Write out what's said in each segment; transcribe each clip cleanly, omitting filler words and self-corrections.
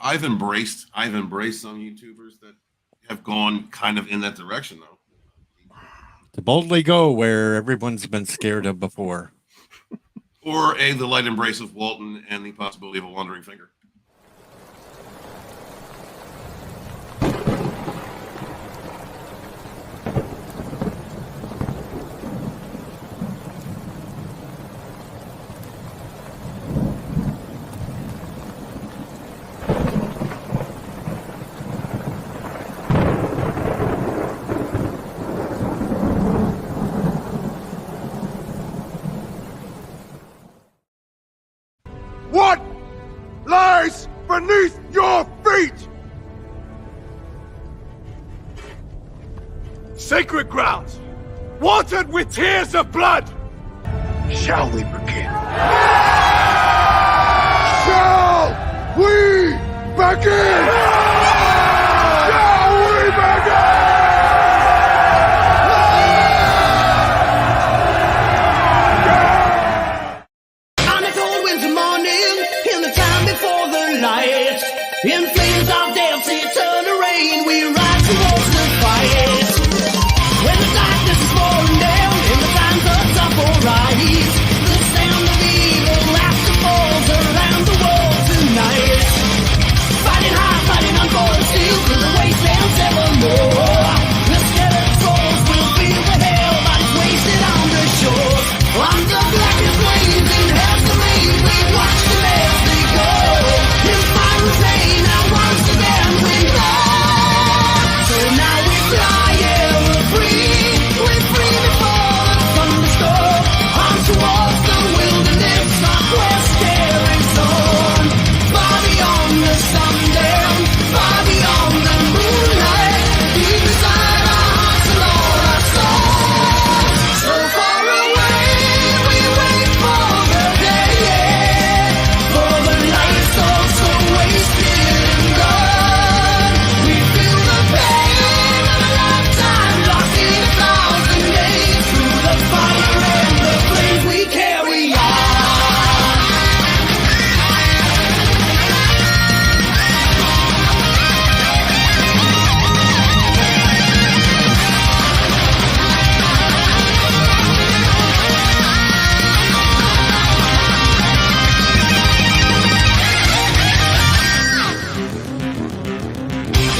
I've embraced some YouTubers that have gone kind of in that direction, though. To boldly go where everyone's been scared of before. Or the light embrace of Walton and the possibility of a wandering finger. What lies beneath your feet? Sacred grounds, watered with tears of blood. Shall we begin? Shall we begin? Shall we begin? In flames of death's eternal rain, we rise towards the fight. When the darkness is falling down, in the times of trouble rise, the sound of evil laughter falls around the world tonight. Fighting hard, fighting on for the steel, through the wastelands evermore. The scattered souls will feel the hell bodies wasted on the shore. Under blackest flames in hell's domain, we watch them as they go. In fire and pain, now once again we fly. So now we fly ever free. We're free before the thunderstorm. On towards the wilderness, our quest carries on. Far beyond the sundown, far beyond the moonlight. Deep inside our hearts and all our souls. So far away, we wait for the day. For the lights all so wasted and gone. We feel the pain of a lifetime lost in 1,000 days. Through the fire and the flames we carry on.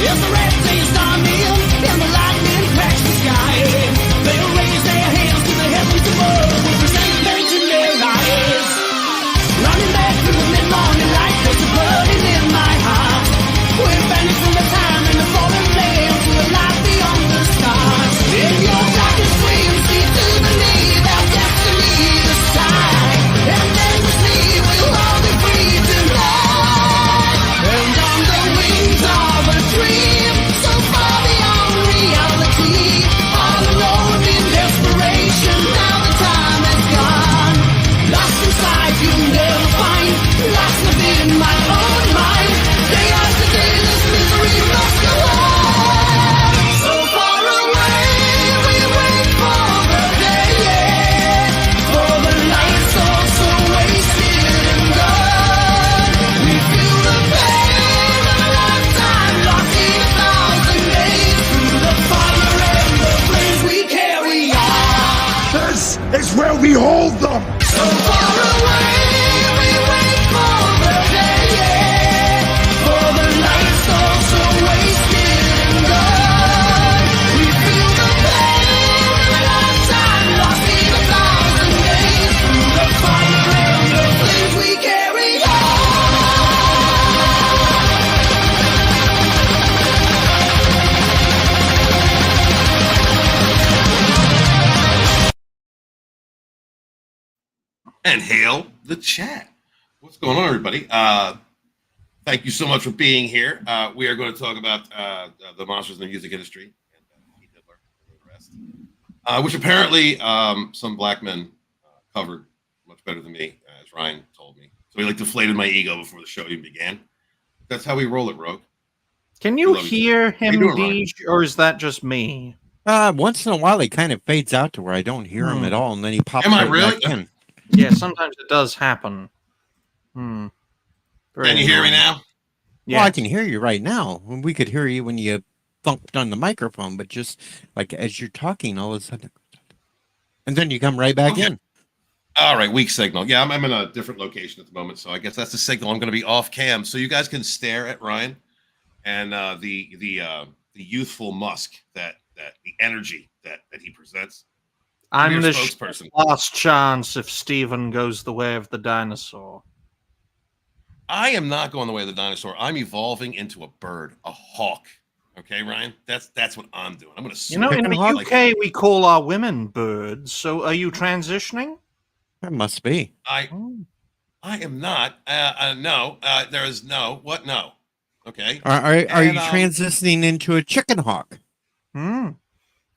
As the red days dawn in, and the lightning cracks the sky, they'll raise their hands to the heavens above with resentment in their eyes. Running back through the mid-morning light, there's a burning in my heart. We're banished from the time in the fallen land to a life beyond the stars. In your darkest dreams, see to the need our destiny to shine. And endlessly we'll all be free tonight. And on the wings of a dream, so far beyond reality, all alone in desperation, now the time has gone. Lost inside, you'll never find, lost within my own mind. Day after day, this misery must go on. So far away, we wait for the day. For the lights all so wasted and gone. We feel the pain of a lifetime lost in 1,000 days. Through the fire and the flames we carry on. This is where we hold them. So far away, we wait for the day. For the lights all so wasted and gone. We feel the pain of a lifetime lost in 1,000 days. Through the fire and the flames we carry on. And hail the chat. What's going on, everybody? Thank you so much for being here. We are going to talk about the monsters in the music industry and P Diddy and the rest, which apparently some black men covered much better than me, as Ryan told me. So he deflated my ego before the show even began. That's how we roll it, Rogue. Can you hear him, Deej, or is that just me? Once in a while, he kind of fades out to where I don't hear him at all, and then he pops back in. Yeah, sometimes it does happen. Can you hear me now? Well, I can hear you right now. We could hear you when you thumped on the microphone, but just like as you're talking, all of a sudden, and then you come right back in. All right, weak signal. Yeah, I'm in a different location at the moment, so I guess that's the signal. I'm going to be off cam, so you guys can stare at Ryan and the youthful Musk, that the energy that he presents. I'm the spokesperson. Last chance if Stephen goes the way of the dinosaur. I am not going the way of the dinosaur. I'm evolving into a bird, a hawk. Okay, Ryan, that's what I'm doing. I'm going to. You know, in the UK, we call our women birds. So, are you transitioning? That must be. I am not. No. There is no. What? No. Okay. Are you transitioning into a chicken hawk?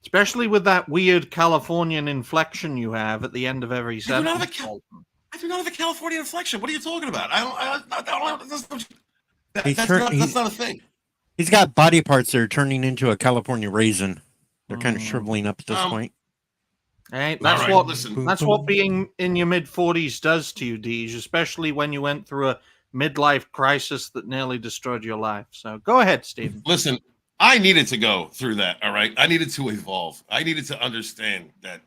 Especially with that weird Californian inflection you have at the end of every sentence. I do not have a California inflection. What are you talking about? That's not a thing. He's got body parts that are turning into a California raisin. They're kind of shriveling up at this point. Hey, that's what being in your mid-40s does to you, Deej, especially when you went through a midlife crisis that nearly destroyed your life. So go ahead, Stephen. Listen, I needed to go through that, all right? I needed to evolve. I needed to understand that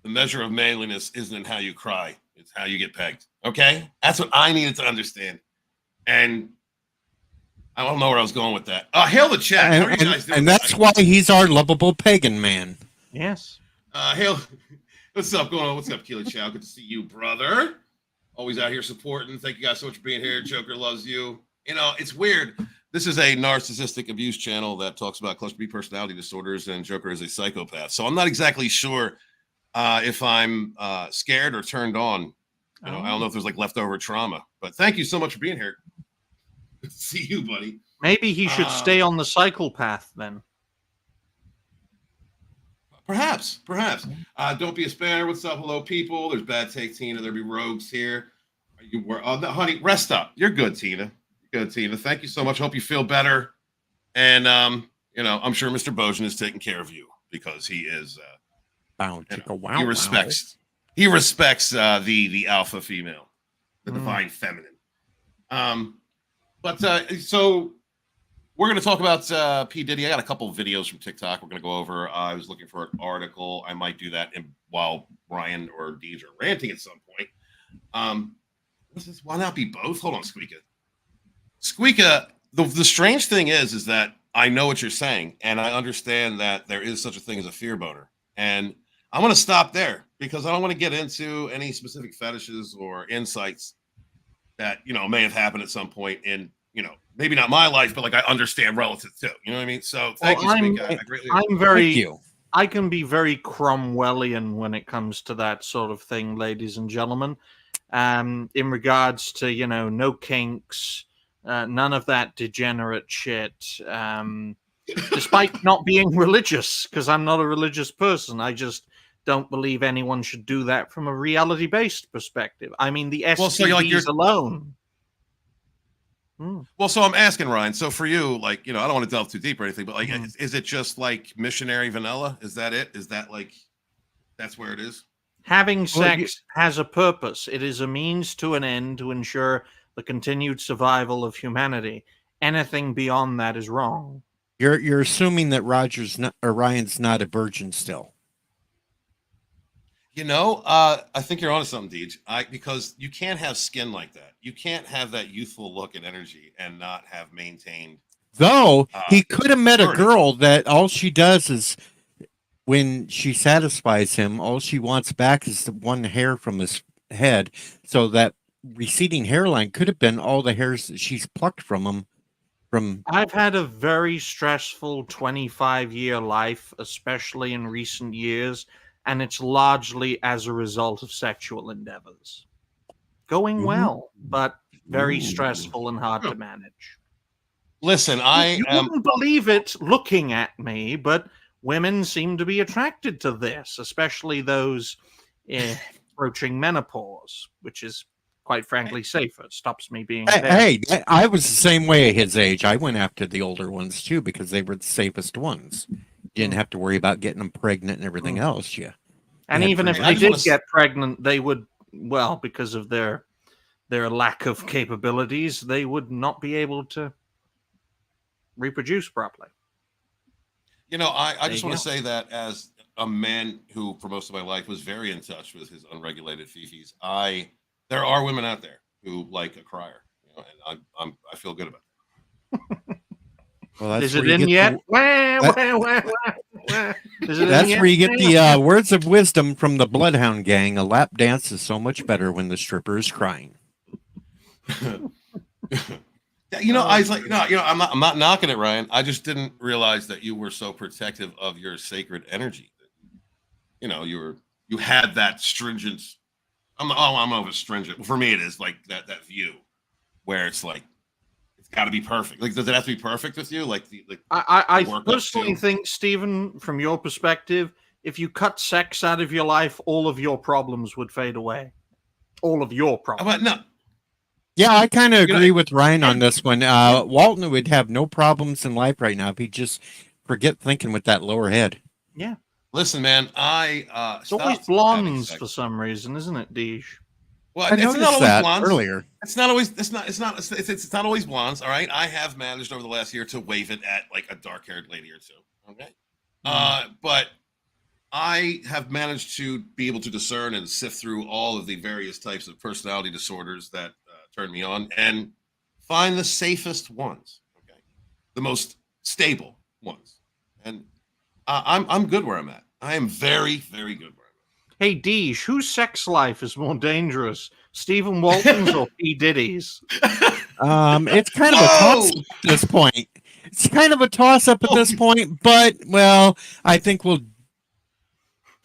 the measure of manliness isn't in how you cry. It's how you get pegged, okay? That's what I needed to understand. And I don't know where I was going with that. Hail the chat. How are you guys doing? And that's why he's our lovable pagan man. Yes. Hail. What's up going on? What's up, Keely Chow? Good to see you, brother. Always out here supporting. Thank you guys so much for being here. Joker loves you. You know, it's weird. This is a narcissistic abuse channel that talks about cluster B personality disorders, and Joker is a psychopath. So I'm not exactly sure if I'm scared or turned on. You know, I don't know if there's like leftover trauma. But thank you so much for being here. Good to see you, buddy. Maybe he should stay on the cycle path then. Perhaps. Don't be a spanner. What's up? Hello, people. There's Bad Take Tina. There'll be rogues here. Honey, rest up. You're good, Tina. You're good, Tina. Thank you so much. Hope you feel better. And you know, I'm sure Mr. Bojan is taking care of you because he is he respects the alpha female, the divine feminine. So we're going to talk about P Diddy. I got a couple of videos from TikTok we're going to go over. I was looking for an article. I might do that while Ryan or Deej are ranting at some point. Why not be both? Hold on, Squeaka. The strange thing is that I know what you're saying, and I understand that there is such a thing as a fear boner. And I want to stop there because I don't want to get into any specific fetishes or insights that, you know, may have happened at some point in, you know, maybe not my life, but like I understand relative to, you know what I mean? So thank you, Squeaka. I can be very Cromwellian when it comes to that sort of thing, ladies and gentlemen. In regards to, you know, no kinks, none of that degenerate shit. Despite not being religious, because I'm not a religious person, I just don't believe anyone should do that from a reality-based perspective. I mean, the STDs alone. Well, so I'm asking Ryan. So for you, like, you know, I don't want to delve too deep or anything, but like, is it just like missionary vanilla? Is that it? Is that like, that's where it is? Having sex has a purpose. It is a means to an end to ensure the continued survival of humanity. Anything beyond that is wrong. You're assuming that Ryan's not a virgin still. You know, I think you're onto something, Deej. Because you can't have skin like that. You can't have that youthful look and energy and not have maintained. Though he could have met a girl that all she does is, when she satisfies him, all she wants back is the one hair from his head. So that receding hairline could have been all the hairs that she's plucked from him. I've had a very stressful 25-year life, especially in recent years, and it's largely as a result of sexual endeavors. Going well, but very stressful and hard to manage. Listen, you wouldn't believe it looking at me, but women seem to be attracted to this, especially those approaching menopause, which is quite frankly safer. It stops me being Hey, I was the same way at his age. I went after the older ones too because they were the safest ones. Didn't have to worry about getting them pregnant and everything else. Yeah. And even if they did get pregnant, they would, well, because of their lack of capabilities, they would not be able to reproduce properly. You know, I There just you want to go. say that as a man who, for most of my life, was very in touch with his unregulated fifis, there are women out there who like a crier, you know, and I feel good about Well, that's Is where it you in get yet? the, Wah, that- wah, wah, wah, wah. Is it in that's yet? where you get the words of wisdom from the Bloodhound Gang. A lap dance is so much better when the stripper is crying. it. Yeah, you know, I was like, no, you know, I'm not knocking it, Ryan. I just didn't realize that you were so protective of your sacred energy. You know, you had that stringent. I'm over stringent. For me, it is like that view where it's like it's got to be perfect. Like, does it have to be perfect with you? Like I work up personally to- think, Stephen, from your perspective, if you cut sex out of your life, all of your problems would fade away. All of your problems. But no, Yeah, I kind of You know, agree with Ryan on and- this one. Walton would have no problems in life right now if he just forget thinking with that lower head. Yeah. listen, man. It's always stopped having blondes sex. for some reason, isn't it, Deej? Well, I it's not noticed always that blondes. earlier. It's not always. It's not always blondes. All right. I have managed over the last year to wave it at like a dark-haired lady or two. Okay. But I have managed to be able to discern and sift through all of the various types of personality disorders that turn me on and find the safest ones. Okay. The most stable ones. And I'm good where I'm at. I am very, very good where Hey, Deej, whose sex life is more dangerous, Stephen Walton's or P Diddy's? It's kind of a toss up at this point. It's kind of a toss up at this point, but well, I think we'll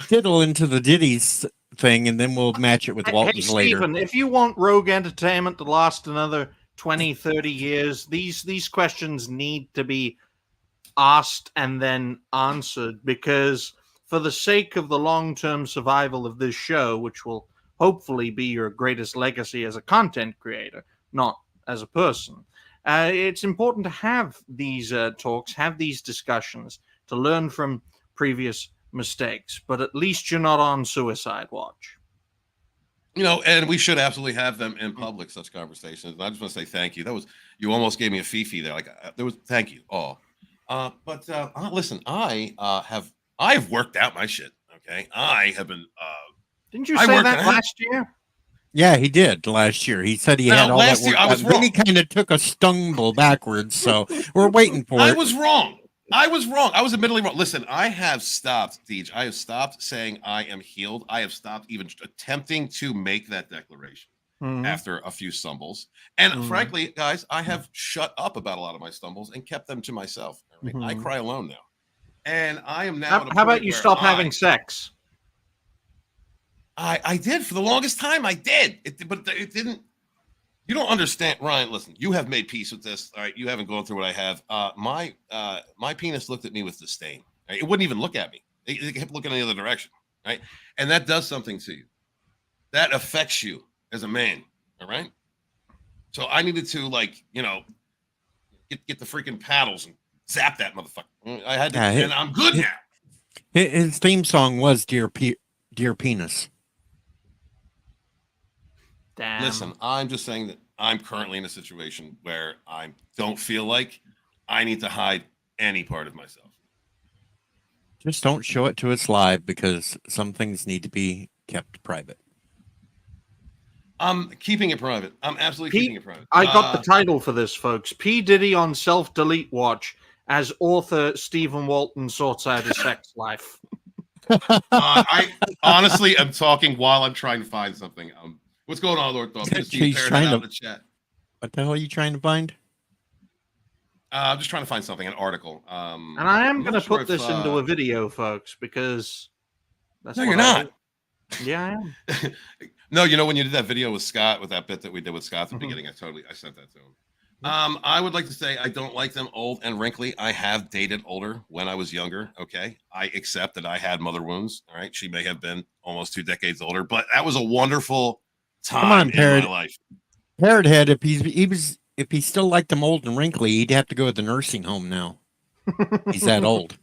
diddle into the Diddy's thing and then we'll match it with Hey, Walton's later. Stephen, if you want Rogue Entertainment to last another 20, 30 years, these questions need to be asked and then answered, because for the sake of the long-term survival of this show, which will hopefully be your greatest legacy as a content creator, not as a person, it's important to have these talks, have these discussions, to learn from previous mistakes. But at least you're not on suicide watch. You know, and we should absolutely have them in public, such conversations. And I just want to say thank you. You almost gave me a fifi there. Like thank you all. But listen, I've worked out my shit. Okay. I have been, Didn't you I say worked that out. last year? Yeah, he did last year. He said he No, had all that last year work I was out. Then he wrong. kind of took a stumble backwards, so we're waiting for I it. was wrong. I was wrong. I was admittedly wrong. Listen, I have stopped, Deej. I have stopped saying I am healed. I have stopped even attempting to make that declaration Mhm. after a few stumbles. And Mhm. frankly, guys, I have shut up about a lot of my stumbles and kept them to myself. All right? I Mhm. cry alone now. And I am now How, at a how about point you where stop having sex? I did for the longest time. I did. But it didn't. You don't understand, Ryan. Listen, you have made peace with this. All right, you haven't gone through what I have. My penis looked at me with disdain. Right? It wouldn't even look at me. It kept looking in the other direction. Right, and that does something to you. That affects you as a man. All right. So I needed to get the freaking paddles and zap that motherfucker. I had to, Yeah, and I'm good now. His theme song was Dear Penis. Damn. Listen, I'm just saying that I'm currently in a situation where I don't feel like I need to hide any part of myself. Just don't show it to us live because some things need to be kept private. I'm keeping it private. I'm absolutely keeping it private. I got the title for this, folks. P. Diddy on self-delete watch as author Stephen Walton sorts out his sex life. I honestly am talking while I'm trying to find something. What's going on, Lord Thorpe? He's trying to- in the chat. What the hell are you trying to find? I'm just trying to find something, an article. And I am I'm going not to sure put this into a video, folks, because that's No, what you're I not. do. Yeah, I am. No, you know when you did that video with Scott, with that bit that we did with Scott at the Mhm. beginning, I sent that to him. I would like to say I don't like them old and wrinkly. I have dated older when I was younger. Okay, I accept that I had mother wounds. All right, she may have been almost 2 decades older, but that was a wonderful time Come on, in Parrot. my life. Parrot Head, if he still liked them old and wrinkly, he'd have to go to the nursing home now. He's that old.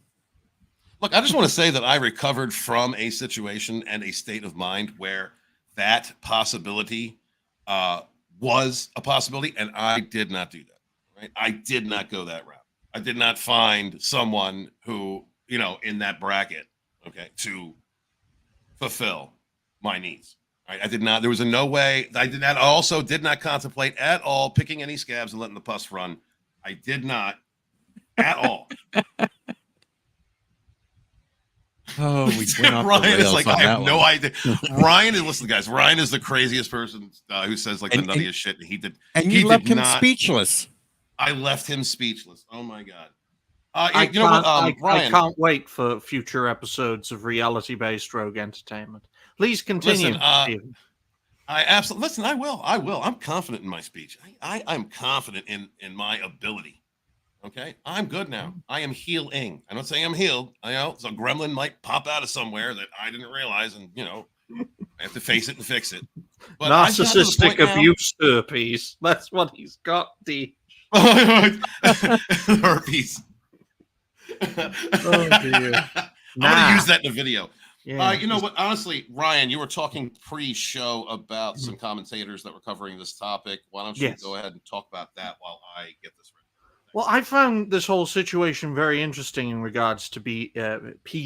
Look, I just want to say that I recovered from a situation and a state of mind where that possibility was a possibility, and I did not do that. Right, I did not go that route. I did not find someone who, in that bracket, okay, to fulfill my needs. I did not. There was no way. I did not. Also, did not contemplate at all picking any scabs and letting the pus run. I did not at all. Oh, we went off the Ryan is rails like, on I have that no one. idea. Ryan is, listen, guys. Ryan is the craziest person who says like the And- nuttiest shit. And he did. And he you left did him not- speechless. I left him speechless. Oh my god. I You know what, I Ryan? can't wait for future episodes of reality-based Rogue Entertainment. Please continue, Listen, Stephen. I absolutely listen. I will. I'm confident in my speech. I'm confident in my ability. Okay, I'm good now. I am healing. I'm not saying I'm healed. I know so a gremlin might pop out of somewhere that I didn't realize, and I have to face it and fix it. But I've gotten to the Narcissistic point now- abuse herpes. That's what he's got, D. herpes. Oh, dear. I'm gonna use that in a video. Yeah. You know what? Honestly, Ryan, you were talking pre-show about some commentators that were covering this topic. Why don't you Yes. go ahead and talk about that while I get this ready? Well, I found this whole situation very interesting in regards to P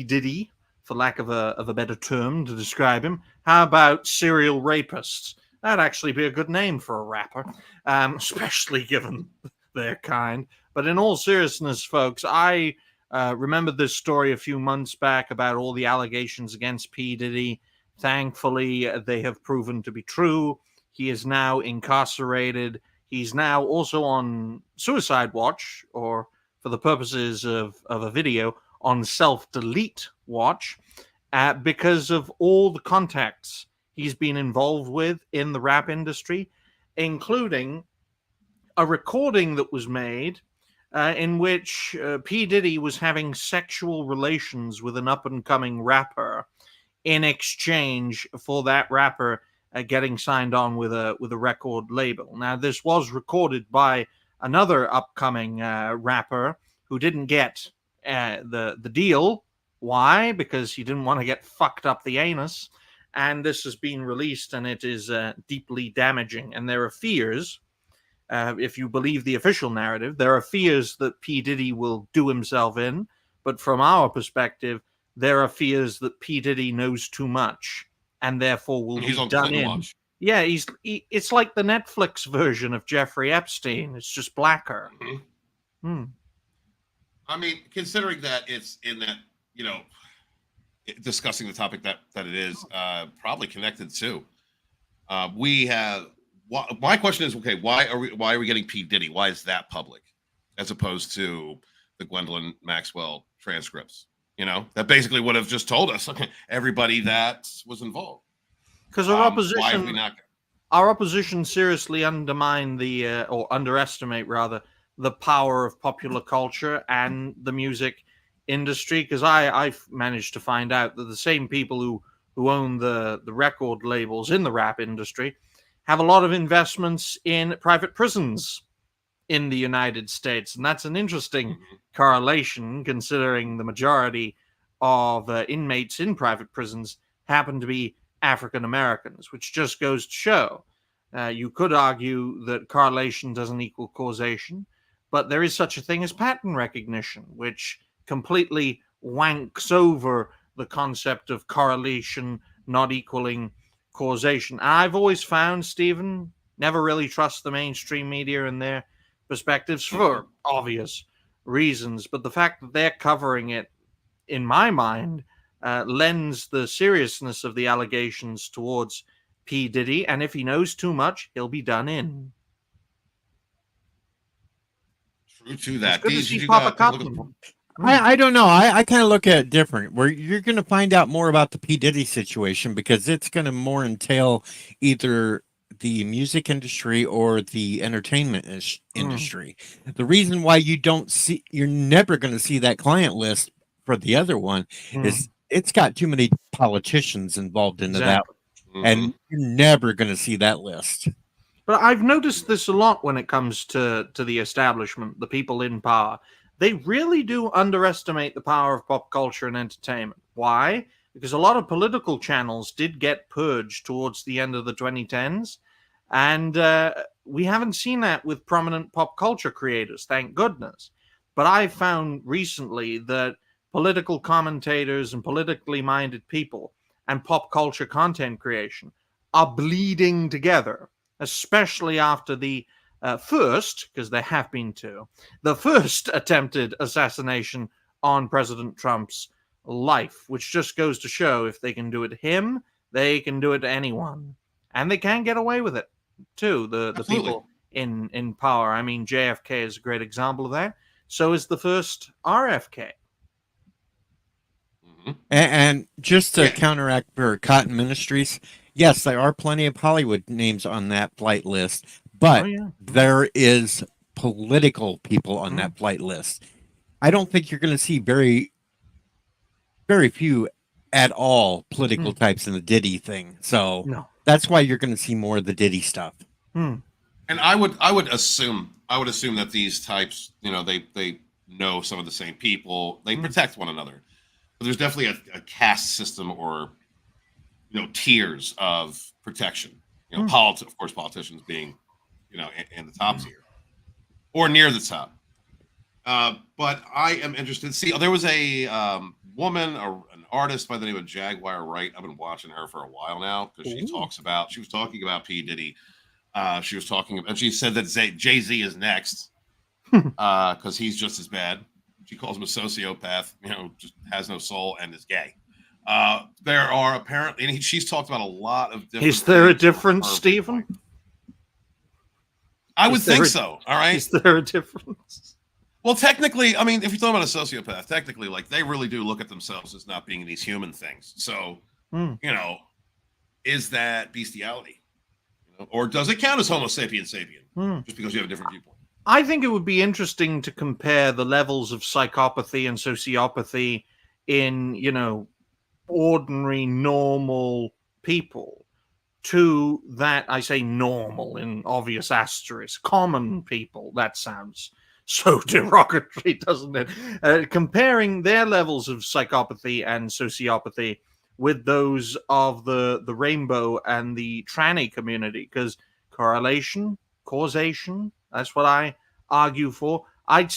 Diddy, for lack of a better term to describe him. How about serial rapists? That'd actually be a good name for a rapper, especially given their kind. But in all seriousness, folks, I remembered this story a few months back about all the allegations against P Diddy. Thankfully, they have proven to be true. He is now incarcerated. He's now also on suicide watch, or for the purposes of a video, on self-delete watch, because of all the contacts he's been involved with in the rap industry, including a recording that was made in which P. Diddy was having sexual relations with an up-and-coming rapper in exchange for that rapper getting signed on with a record label. Now, this was recorded by another upcoming rapper who didn't get the deal. Why? Because he didn't want to get fucked up the anus. And this has been released, and it is deeply damaging. And there are fears, if you believe the official narrative, there are fears that P. Diddy will do himself in. But from our perspective, there are fears that P. Diddy knows too much and therefore will He's be on done Clinton in. watch. Yeah, it's like the Netflix version of Jeffrey Epstein. It's just blacker. Mm-hmm. I mean, considering that it's in that, discussing the topic that it is, probably connected to. We have. My question is, okay, why are we getting P. Diddy? Why is that public, as opposed to the Gwendolyn Maxwell transcripts? That basically would have just told us, okay, everybody that was involved. Because Why have we not? our opposition seriously undermine or underestimate rather the power of popular culture and the music industry. Because I've managed to find out that the same people who own the record labels in the rap industry have a lot of investments in private prisons in the United States. And that's an interesting correlation, considering the majority of inmates in private prisons happen to be African Americans, which just goes to show. You could argue that correlation doesn't equal causation, but there is such a thing as pattern recognition, which completely wanks over the concept of correlation not equaling causation. I've always found, Stephen, never really trust the mainstream media and their perspectives for obvious reasons, but the fact that they're covering it, in my mind, lends the seriousness of the allegations towards P. Diddy, and if he knows too much, he'll be done in. True to that. It's good to Did see you Papa take a look at Cotton. I don't know. I kind of look at it different, where you're going to find out more about the P. Diddy situation, because it's going to more entail either the music industry or the entertainment industry. The reason why you're never going to see that client list for the other one is it's got too many politicians involved into that, and you're never going to see that list. But I've noticed this a lot when it comes to the establishment, the people in power. They really do underestimate the power of pop culture and entertainment. Why? Because a lot of political channels did get purged towards the end of the 2010s. And we haven't seen that with prominent pop culture creators, thank goodness. But I found recently that political commentators and politically minded people and pop culture content creation are bleeding together, especially after the first, because there have been two, the first attempted assassination on President Trump's life, which just goes to show if they can do it to him, they can do it to anyone. And they can get away with it too, the Absolutely. people in power. I mean, JFK is a great example of that. So is the first RFK. And just to Yeah. counteract for Cotton Ministries, yes, there are plenty of Hollywood names on that flight list, but Oh, yeah. there is political people on that flight list. I don't think you're going to see very few at all political types in the Diddy thing. So No. that's why you're going to see more of the Diddy stuff. And I would assume that these types, they know some of the same people. They protect one another. But there's definitely a caste system or tiers of protection. Of course, politicians being in the top tier or near the top. But I am interested. See, there was a woman, an artist by the name of Jaguar Wright. I've been watching her for a while now because she was talking about P Diddy. She was talking, and she said that Jay-Z is next because he's just as bad. She calls him a sociopath, just has no soul and is gay. There are apparently, and she's talked about a lot of different. Is there a things difference, from her Stephen? viewpoint. I would Is there think a- so. All right. Is there a difference? Well, technically, I mean, if you're talking about a sociopath, technically, like they really do look at themselves as not being these human things. So, is that bestiality, or does it count as Homo sapien just because you have a different viewpoint? I think it would be interesting to compare the levels of psychopathy and sociopathy in, ordinary, normal people to that, I say normal in obvious asterisk, common people. That sounds so derogatory, doesn't it? Comparing their levels of psychopathy and sociopathy with those of the rainbow and the tranny community, because correlation, causation, that's what I argue for. I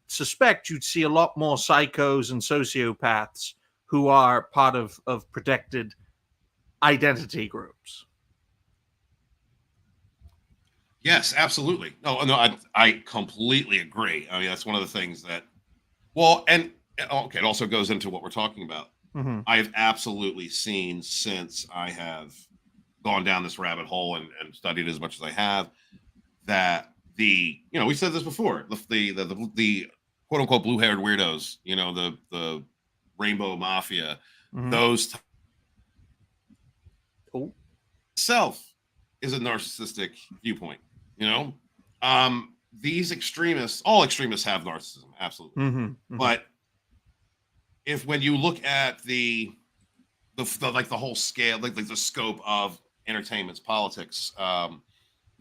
suspect you'd see a lot more psychos and sociopaths who are part of protected identity groups. Yes, absolutely. No, I completely agree. I mean, that's one of the things that, well, and okay, it also goes into what we're talking about. I have absolutely seen, since I have gone down this rabbit hole and studied as much as I have, that we said this before, the quote unquote blue haired weirdos, the rainbow mafia, those itself is a narcissistic viewpoint. These extremists, all extremists have narcissism, absolutely. But when you look at the whole scale, like the scope of entertainment's politics, the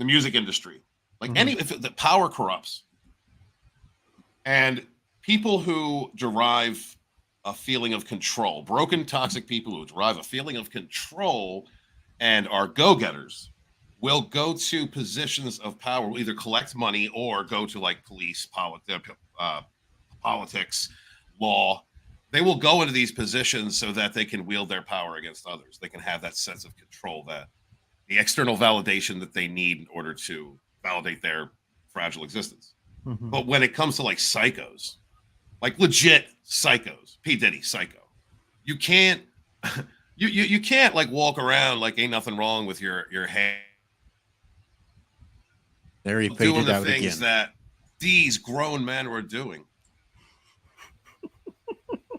music industry, if the power corrupts, and people who derive a feeling of control, broken, toxic people who derive a feeling of control and are go-getters, will go to positions of power, will either collect money or go to like police, politics, law. They will go into these positions so that they can wield their power against others. They can have that sense of control, that the external validation that they need in order to validate their fragile existence. But when it comes to like psychos, like legit psychos, P Diddy psycho, you can't you can't like walk around like ain't nothing wrong with your hair. There he Doing faded the out things again. that these grown men were doing.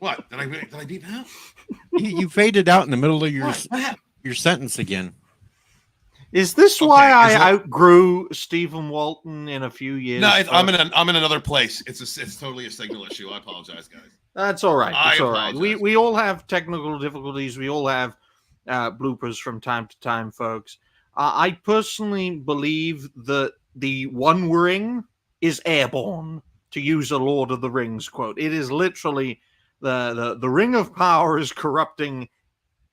What did I beep out? You faded out in the middle of What happened? your sentence again. Is this why Okay, I outgrew Stephen Walton in a few years? No, I'm in another place. It's totally a signal issue. I apologize, guys. That's all right. I It's all right. apologize. We all have technical difficulties. We all have bloopers from time to time, folks. I personally believe that the One Ring is airborne, to use a Lord of the Rings quote. It is literally the ring of power is corrupting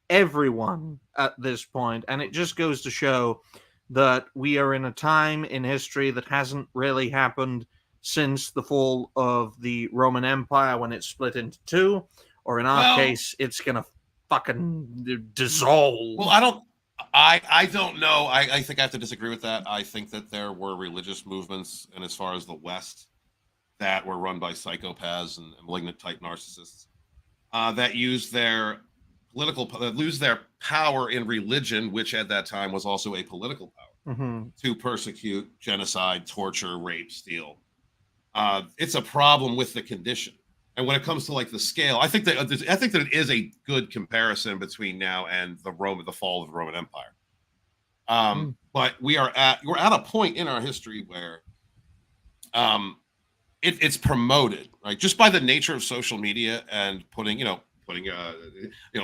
everyone at this point, and it just goes to show that we are in a time in history that hasn't really happened since the fall of the Roman Empire when it split into two, or in our Well- case, it's gonna fucking dissolve. Well, I don't know. I think I have to disagree with that. I think that there were religious movements, and as far as the West, that were run by psychopaths and malignant type narcissists that use their lose their power in religion, which at that time was also a political power, to persecute, genocide, torture, rape, steal. It's a problem with the condition. And when it comes to like the scale, I think that it is a good comparison between now and the fall of the Roman Empire. But we're at a point in our history where it's promoted, right? Just by the nature of social media and putting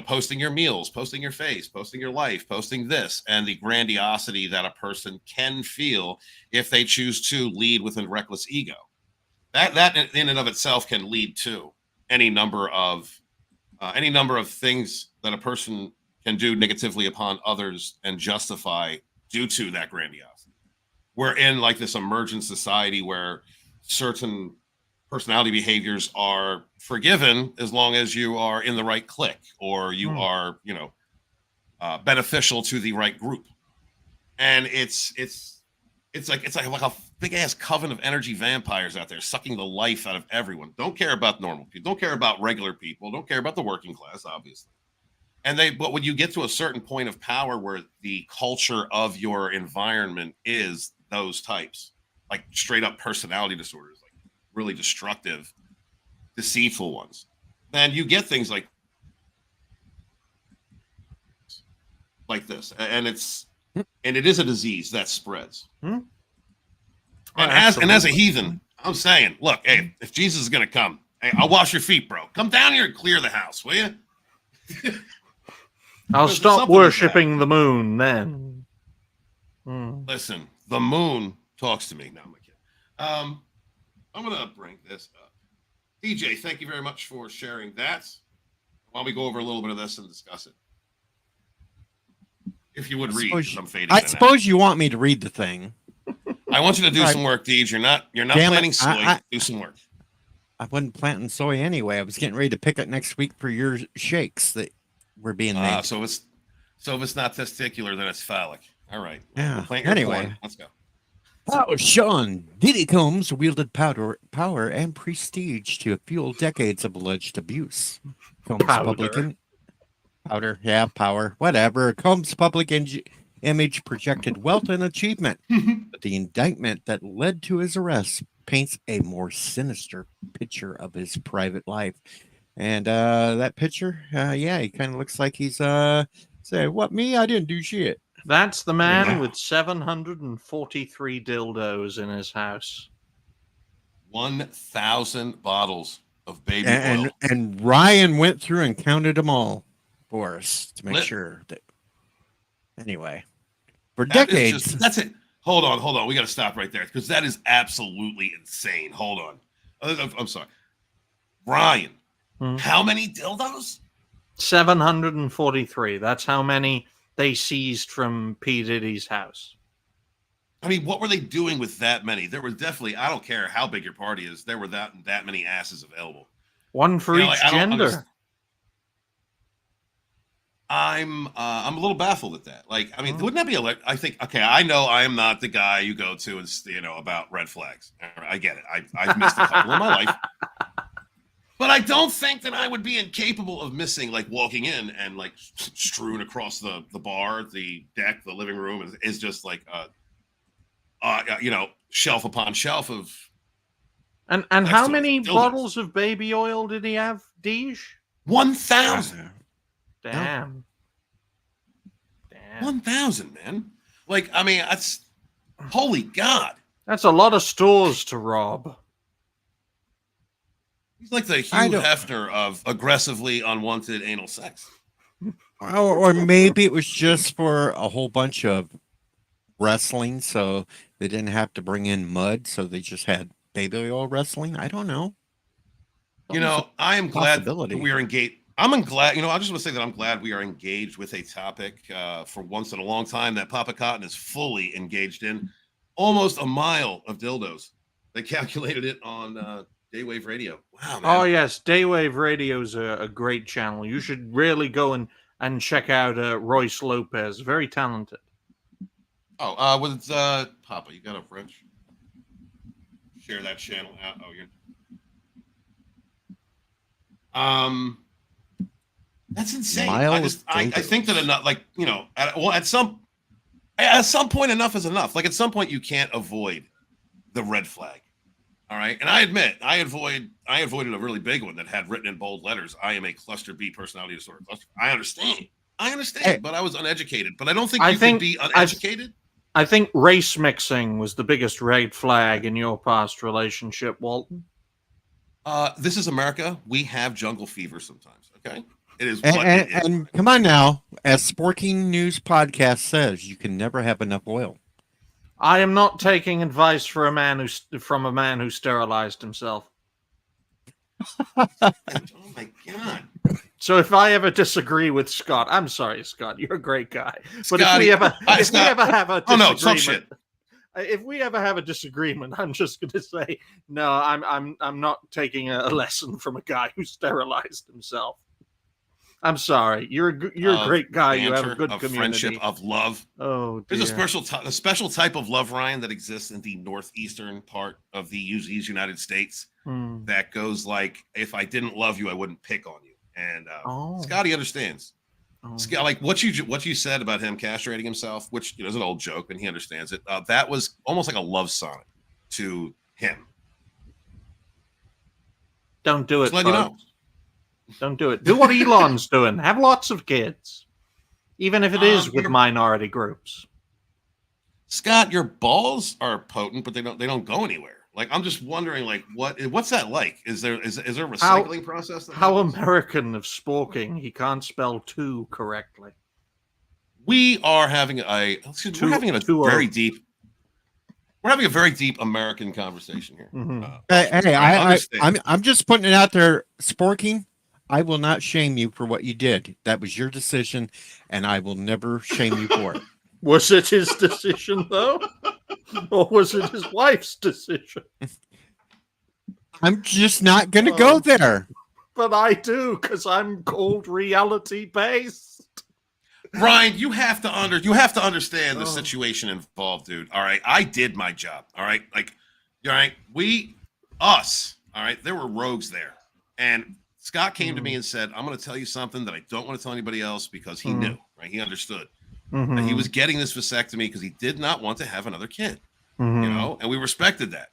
posting your meals, posting your face, posting your life, posting this, and the grandiosity that a person can feel if they choose to lead with a reckless ego. That in and of itself can lead to any number of things that a person can do negatively upon others and justify due to that grandiosity. We're in like this emergent society where certain personality behaviors are forgiven as long as you are in the right clique or you are, beneficial to the right group. And it's like a big ass coven of energy vampires out there sucking the life out of everyone. Don't care about normal people. Don't care about regular people. Don't care about the working class, obviously. But when you get to a certain point of power where the culture of your environment is those types, like straight up personality disorders, like really destructive, deceitful ones, then you get things like this, and it is a disease that spreads. And as a heathen, I'm saying, look, hey, if Jesus is gonna come, hey, I'll wash your feet, bro. Come down here and clear the house, will you? I'll stop worshipping the moon then. Listen, the moon talks to me. No, I'm kidding. I'm gonna bring this up. DJ, thank you very much for sharing that. Why don't we go over a little bit of this and discuss it? If you would read, 'cause I'm fading. I suppose you want me to read the thing. I want you to do some work, Deej. You're not planting soy. Do some work. I wasn't planting soy anyway. I was getting ready to pick it next week for your shakes that were being made. So if it's not testicular, then it's phallic. All right. Yeah. Plant your Anyway, corn. Let's go. How Sean Diddy Combs wielded power and prestige to fuel decades of alleged abuse. Combs' power, whatever. Combs' public image projected wealth and achievement, but the indictment that led to his arrest paints a more sinister picture of his private life. And that picture, he kind of looks like he's say, "What, me? I didn't do shit." That's the man with 743 dildos in his house. 1,000 bottles of baby oil. And Ryan went through and counted them all for us to make sure that. Anyway, for decades. That's it. Hold on. We got to stop right there because that is absolutely insane. Hold on. I'm sorry. Ryan, how many dildos? 743. That's how many they seized from P Diddy's house. I mean, what were they doing with that many? There were definitely, I don't care how big your party is, there were that many asses available. One for each gender. I'm a little baffled at that. Like, I mean, wouldn't that be I think, okay, I know I am not the guy you go to and, about red flags. I get it. I've missed a couple in my life. But I don't think that I would be incapable of missing, like walking in and like strewn across the bar, the deck, the living room is just like, shelf upon shelf of. And how many bottles of baby oil did he have, Deej? 1,000. Damn. 1,000, man. Like, I mean, that's holy God. That's a lot of stores to rob. He's like the Hugh Hefner of aggressively unwanted anal sex. Or maybe it was just for a whole bunch of wrestling, so they didn't have to bring in mud, so they just had baby oil wrestling. I don't know. I am glad we are engaged. I just want to say that I'm glad we are engaged with a topic for once in a long time that Papa Cotton is fully engaged in. Almost a mile of dildos. They calculated it on Daywave Radio. Wow, man. Oh yes, Daywave Radio is a great channel. You should really go and check out Royce Lopez. Very talented. Oh, with Papa, you got a French? Share that channel out. Oh, you're. That's insane. I think that enough, like, you know, at some point enough is enough. Like, at some point you can't avoid the red flag. All right, and I admit I avoided a really big one that had written in bold letters, "I am a cluster B personality disorder." I understand, Hey. but I was uneducated. But I don't think you can be uneducated. I think race mixing was the biggest red flag in your past relationship, Walton. This is America. We have jungle fever sometimes. Okay, it is. And come on now, as Sporking News Podcast says, you can never have enough oil. I am not taking advice from a man who sterilized himself. Oh my God! So if I ever disagree with Scott, I'm sorry, Scott. You're a great guy. But Scotty, if we ever have a disagreement, no, talk shit. If we ever have a disagreement, I'm just going to say no. I'm not taking a lesson from a guy who sterilized himself. I'm sorry. You're a great guy. You have a good community. Friendship, of love. Oh, dear. There's a special type of love, Ryan, that exists in the northeastern part of the United States that goes like, if I didn't love you, I wouldn't pick on you. And Scotty understands. Like what you said about him castrating himself, which, you know, is an old joke, and he understands it. That was almost like a love sonnet to him. Don't do it. Just letting you know. Don't do it. Do what Elon's doing. Have lots of kids, even if it is with minority groups. Scott, your balls are potent, but they don't go anywhere. Like, I'm just wondering, like, what's that like? Is there a recycling process? How American of Sporking, he can't spell two correctly. We are having we're having a very deep American conversation here. Mm-hmm. I'm just putting it out there, Sporking. I will not shame you for what you did. That was your decision, and I will never shame you for it. Was it his decision, though? Or was it his wife's decision? I'm just not going to go there. But I do, because I'm cold reality-based. Ryan, you have to understand the situation involved, dude. All right, I did my job. All right, like, all right, all right, there were rogues there, and Scott came to me and said, "I'm going to tell you something that I don't want to tell anybody else," because he knew, right? He understood that he was getting this vasectomy because he did not want to have another kid, you know, and we respected that.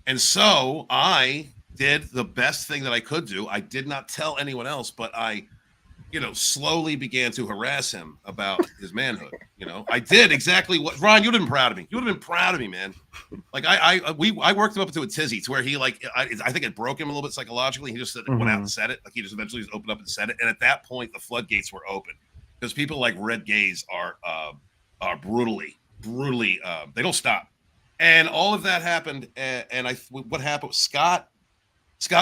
And so I did the best thing that I could do. I did not tell anyone else, but I, you know, slowly began to harass him about his manhood. You know, I did exactly what Ron. You'd have been proud of me. You would have been proud of me, man. Like I worked him up into a tizzy to where he I think it broke him a little bit psychologically. He just went out and said it. Like he just eventually just opened up and said it. And at that point, the floodgates were open because people like Red Gaze are brutally they don't stop. And all of that happened. And what happened was Scott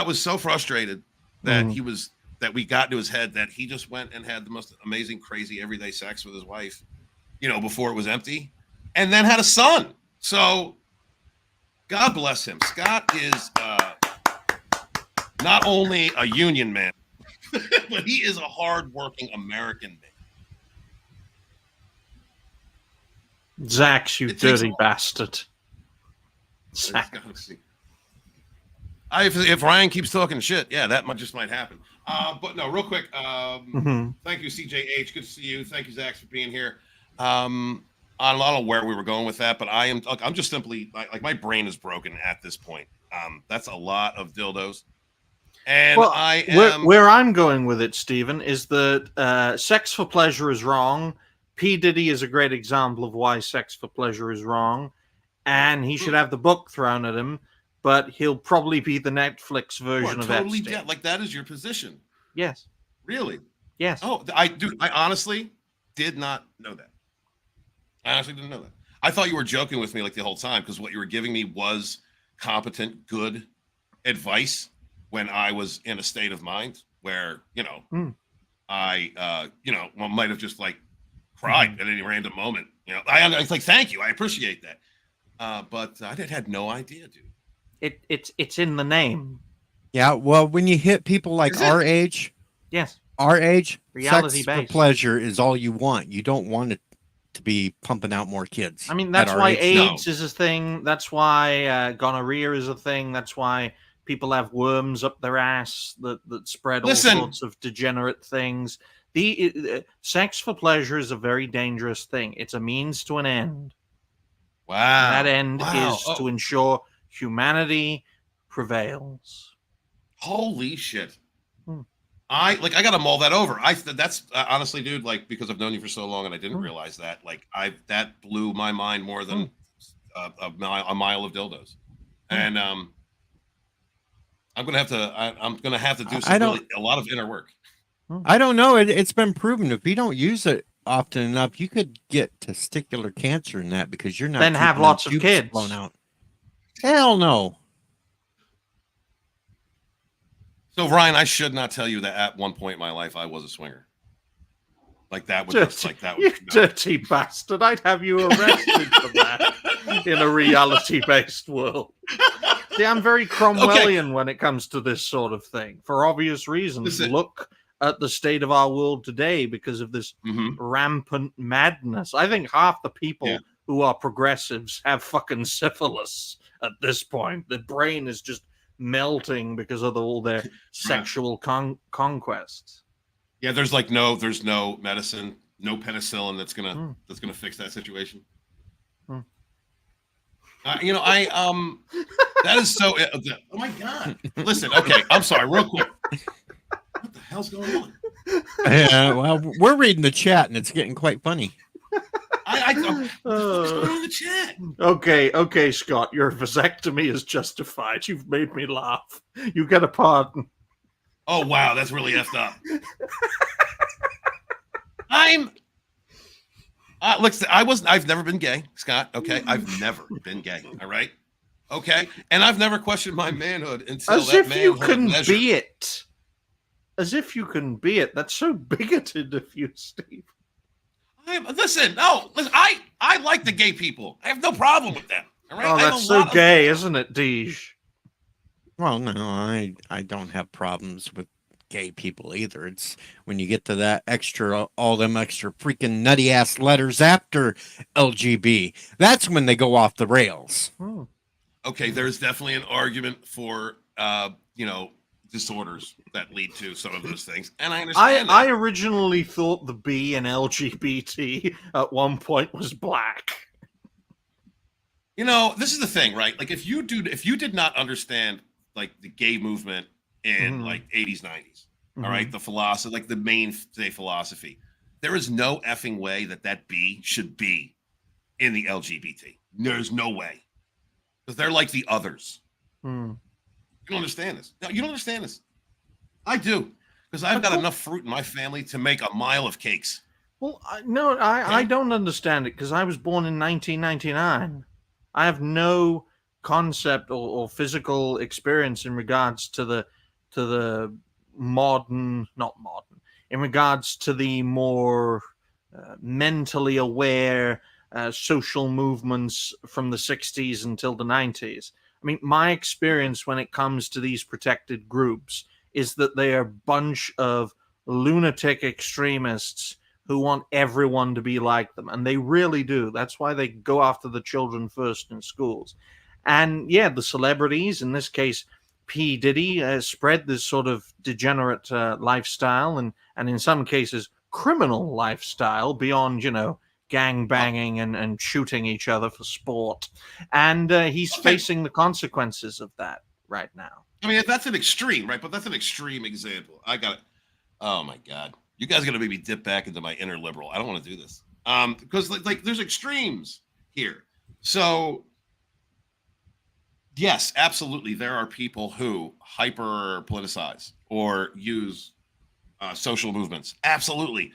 was so frustrated that that we got into his head that he just went and had the most amazing, crazy, everyday sex with his wife, you know, before it was empty, and then had a son. So God bless him. Scott is not only a union man, but he is a hardworking American man. Zax, you dirty bastard. Zax. If Ryan keeps talking shit, yeah, that just might happen. But no, real quick. Thank you, CJH. Good to see you. Thank you, Zax, for being here. I don't know where we were going with that, but I'm just simply like my brain is broken at this point. That's a lot of dildos. And where I'm going with it, Stephen, is that sex for pleasure is wrong. P Diddy is a great example of why sex for pleasure is wrong, and he should have the book thrown at him. But he'll probably be the Netflix version of Epstein. Dead. Like that is your position. Yes. Really? Yes. Oh, I honestly did not know that. I honestly didn't know that. I thought you were joking with me like the whole time because what you were giving me was competent, good advice when I was in a state of mind where, you know, I, might have just like cried at any random moment. You know, it's like, thank you. I appreciate that. But I had no idea, dude. It's in the name. Yeah, well, when you hit people like Is it? Yes. our age, Reality sex for based. pleasure is all you want. You don't want it to be pumping out more kids. I mean, at that's our why age now. AIDS is a thing. That's why gonorrhea is a thing. That's why people have worms up their ass that spread Listen. all sorts of degenerate things. Sex for pleasure is a very dangerous thing. It's a means to an end. Wow. And that end Wow. is to ensure humanity prevails. Holy shit. Hmm. I gotta mull that over. That's honestly, dude, like, because I've known you for so long and I didn't realize that. Like, that blew my mind more than a mile of dildos. And I'm gonna have to do a lot of inner work. I don't know. It's been proven if you don't use it often enough, you could get testicular cancer in that because you're not Then have keeping lots them of tubes kids. blown out. Hell no. So Ryan, I should not tell you that at one point in my life I was a swinger. Like that would just like that would You dirty bastard. I'd have you arrested for that in a reality-based world. See, I'm very Cromwellian when it comes to this sort of thing. For obvious reasons. Listen. Look at the state of our world today because of this rampant madness. I think half the people who are progressives have fucking syphilis at this point. The brain is just melting because of all their sexual conquests. Yeah, there's no medicine, no penicillin that's gonna fix that situation. That is so. Oh my god! Listen, okay, I'm sorry, real quick. What the hell's going on? Yeah, well, we're reading the chat and it's getting quite funny. What's going on in the chat? Okay, Scott, your vasectomy is justified. You've made me laugh. You get a pardon. Oh wow, that's really effed up. I've never been gay, Scott. Okay, I've never been gay. All right, okay, and I've never questioned my manhood until As that if you can measured. be it. As if you can be it. That's so bigoted of you, Steve. Listen, I like the gay people. I have no problem with them. All right? Oh, that's so gay, isn't it, Deej? Well, no, I don't have problems with gay people either. It's when you get to that all them extra freaking nutty ass letters after LGB, that's when they go off the rails. Okay, there's definitely an argument for disorders that lead to some of those things, and I understand. I originally thought the B in LGBT at one point was black. This is the thing, right? Like, if you did not understand like the gay movement in like 80s, 90s, all right, the philosophy, like the mainstay philosophy, there is no effing way that B should be in the LGBT. There's no way, because they're like the others. You don't understand this. No, you don't understand this. I do, because I've got enough fruit in my family to make a mile of cakes. Well, I don't understand it because I was born in 1999. I have no concept or physical experience in regards to the modern, not modern, in regards to the more mentally aware social movements from the 60s until the 90s. I mean, my experience when it comes to these protected groups is that they are a bunch of lunatic extremists who want everyone to be like them. And they really do. That's why they go after the children first in schools. And yeah, the celebrities, in this case, P Diddy, spread this sort of degenerate lifestyle and in some cases, criminal lifestyle beyond, gang banging and shooting each other for sport. And he's facing the consequences of that right now. I mean, that's an extreme, right? But that's an extreme example. I got it. Oh my God. You guys are going to make me dip back into my inner liberal. I don't want to do this. Because like there's extremes here. So yes, absolutely. There are people who hyper politicize or use social movements. Absolutely.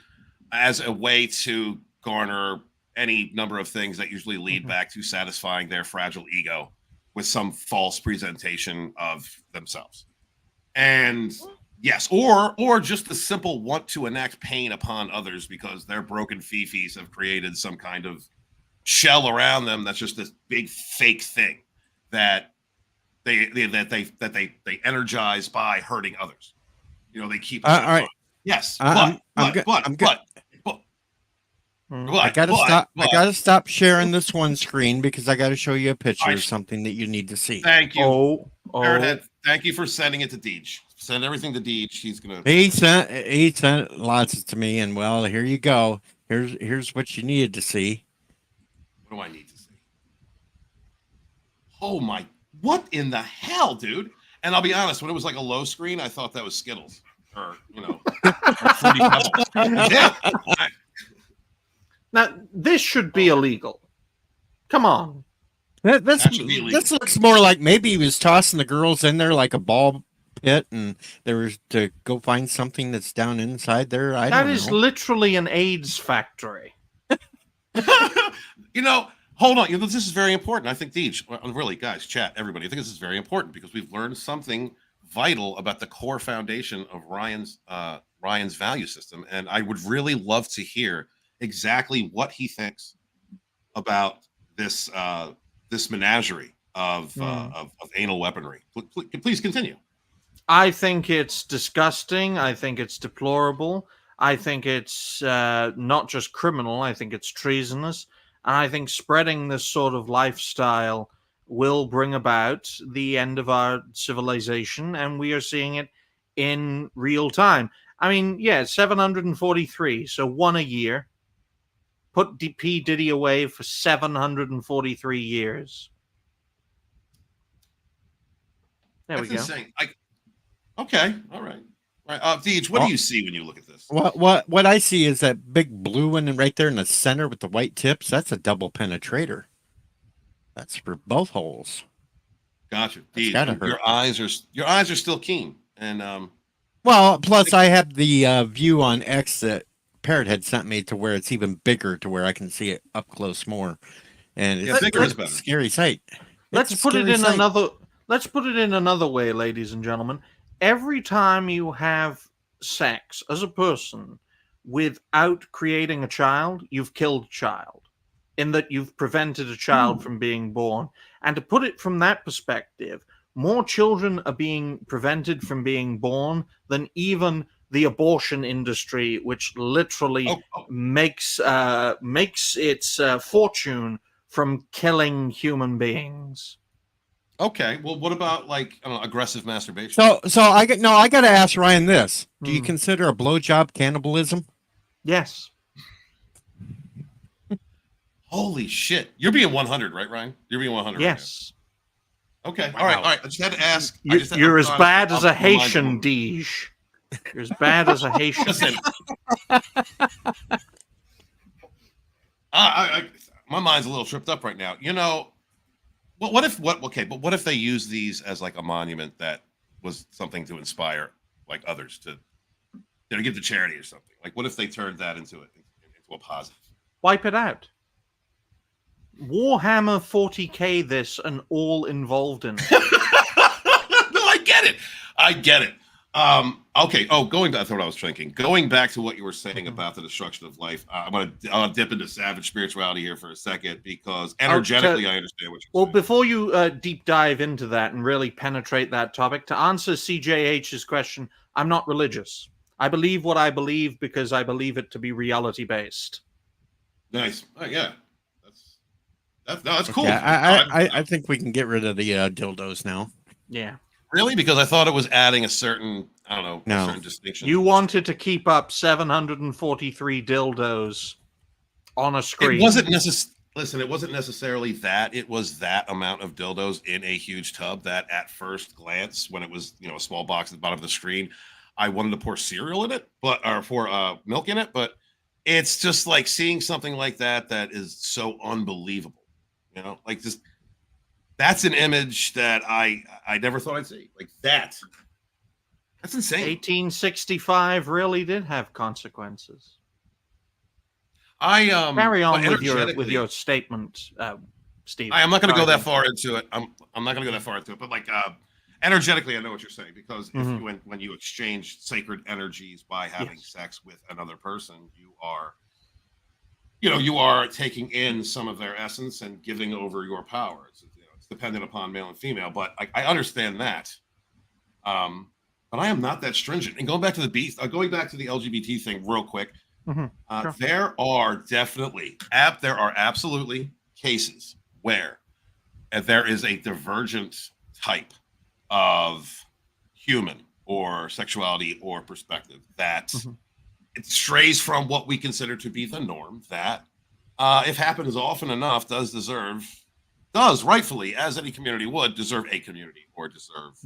As a way to garner any number of things that usually lead back to satisfying their fragile ego with some false presentation of themselves. And yes, or just the simple want to enact pain upon others because their broken fifis have created some kind of shell around them that's just this big fake thing that they energize by hurting others. You know, they keep. All right. Yes, I'm but I gotta stop. I gotta stop sharing this one screen because I gotta show you a picture of something that you need to see. Thank you. Oh. Head, thank you for sending it to Deej. Send everything to Deej. She's gonna. He sent lots to me, and well, here you go. Here's what you needed to see. What do I need to see? Oh my! What in the hell, dude? And I'll be honest, when it was like a low screen, I thought that was Skittles, or you know, or Fruity Pebbles. Yeah. Now this should be illegal. Come on. This looks more like maybe he was tossing the girls in there like a ball pit, and there was to go find something that's down inside there. That is literally an AIDS factory. You know, hold on. You know, this is very important. I think Deej, really, guys, chat, everybody. I think this is very important because we've learned something vital about the core foundation of Ryan's value system, and I would really love to hear exactly what he thinks about this this menagerie of anal weaponry. Please continue. I think it's disgusting. I think it's deplorable. I think it's not just criminal. I think it's treasonous. And I think spreading this sort of lifestyle will bring about the end of our civilization, and we are seeing it in real time. I mean, yeah, 743, so one a year. Put P Diddy away for 743 years. There we go. Insane. Okay, all right. Deej, what do you see when you look at this? What I see is that big blue one right there in the center with the white tips. That's a double penetrator. That's for both holes. Gotcha. Deej, your eyes are still keen, and well, plus I have the view on X that Parrot had sent me to where it's even bigger, to where I can see it up close more, and it's bigger is better. Scary sight. Let's put it in another way, ladies and gentlemen. Every time you have sex as a person without creating a child, you've killed a child, in that you've prevented a child from being born. And to put it from that perspective, more children are being prevented from being born than even the abortion industry, which literally makes its fortune from killing human beings. Okay, well, what about like aggressive masturbation? So I got to ask Ryan this: do you consider a blowjob cannibalism? Yes. Holy shit! You're being 100, right, Ryan? You're being 100. Yes. Right? Okay. Wow. All right. I just had to ask. You're as bad as a Haitian, Deej. You're as bad as a Haitian. Listen. My mind's a little tripped up right now. You know. Well, what if they use these as like a monument that was something to inspire like others to, give to charity or something? Like, what if they turned that into a positive? Wipe it out. Warhammer 40K this and all involved in it. No, I get it. Okay. Going back to what I was thinking. Going back to what you were saying about the destruction of life, I'll dip into savage spirituality here for a second because energetically I understand what you're saying. Well, before you deep dive into that and really penetrate that topic, to answer CJH's question, I'm not religious. I believe what I believe because I believe it to be reality based. Nice. Oh, yeah. That's cool. Yeah, I think we can get rid of the dildos now. Yeah. Really? Because I thought it was adding a certain, a certain distinction. You wanted to keep up 743 dildos on a screen. It wasn't necessarily that. It was that amount of dildos in a huge tub that at first glance, when it was, a small box at the bottom of the screen, I wanted to pour cereal in it, or pour milk in it. But it's just like seeing something like that is so unbelievable. Like just. That's an image that I never thought I'd see. Like that. That's insane. 1865 really did have consequences. Carry on with your statement, Steve. I'm not going to go that far into it. I'm not going to go that far into it. But like energetically, I know what you're saying because when you exchange sacred energies by having sex with another person, you are taking in some of their essence and giving over your power. It's dependent upon male and female, but I understand that. But I am not that stringent. And going back to the beast, going back to the LGBT thing real quick, Sure. there are absolutely cases where there is a divergent type of human or sexuality or perspective that it strays from what we consider to be the norm, that if happens often enough does rightfully, as any community would, deserve a community or deserve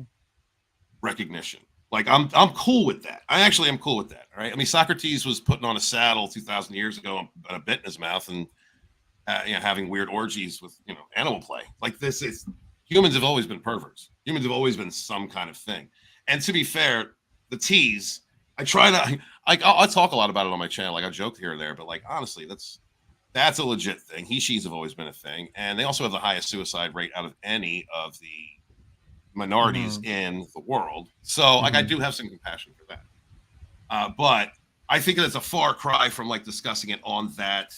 recognition. Like I'm cool with that. I actually am cool with that. All right. I mean, Socrates was putting on a saddle 2,000 years ago and a bit in his mouth and having weird orgies with animal play. Like this is humans have always been perverts. Humans have always been some kind of thing. And to be fair, the tease, I talk a lot about it on my channel. Like I joke here and there, but like honestly, that's a legit thing. She's have always been a thing, and they also have the highest suicide rate out of any of the minorities in the world. So like I do have some compassion for that. But I think that's a far cry from like discussing it on that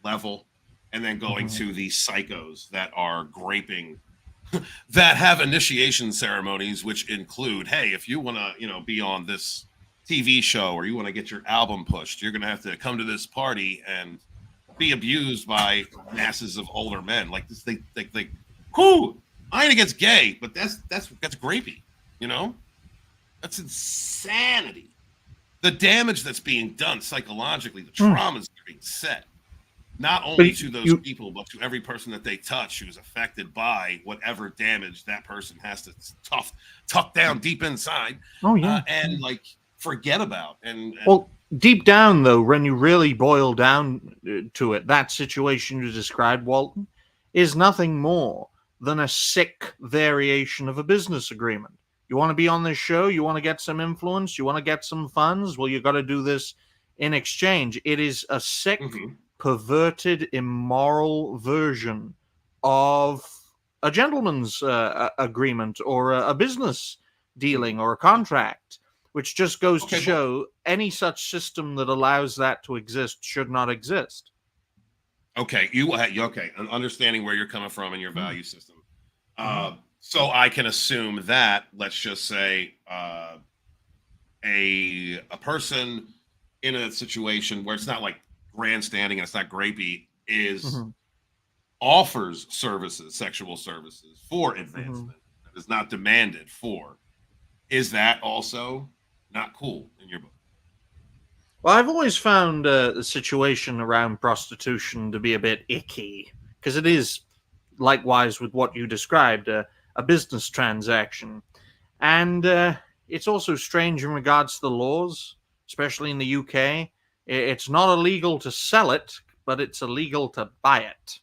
level and then going to these psychos that are graping that have initiation ceremonies, which include, hey, if you want to, be on this TV show or you want to get your album pushed, you're going to have to come to this party and be abused by masses of older men. Like this, they who I ain't against gay, but that's grapey, that's insanity. The damage that's being done psychologically, the traumas being set, not only to those people, but to every person that they touch who's affected by whatever damage that person has to tuck down deep inside. And like forget about. And well, deep down though, when you really boil down to it, that situation you described, Walton, is nothing more than a sick variation of a business agreement. You want to be on this show, you want to get some influence, you want to get some funds, well, you got to do this in exchange. It is a sick, perverted, immoral version of a gentleman's agreement or a business dealing or a contract, which just goes to show any such system that allows that to exist should not exist. Okay, okay. I'm understanding where you're coming from in your value system. So I can assume that, let's just say, a person in a situation where it's not like grandstanding and it's not grapey offers sexual services for advancement that is not demanded for. Is that also not cool in your book? Well, I've always found the situation around prostitution to be a bit icky because it is, likewise with what you described, a business transaction. And it's also strange in regards to the laws, especially in the UK. It's not illegal to sell it, but it's illegal to buy it,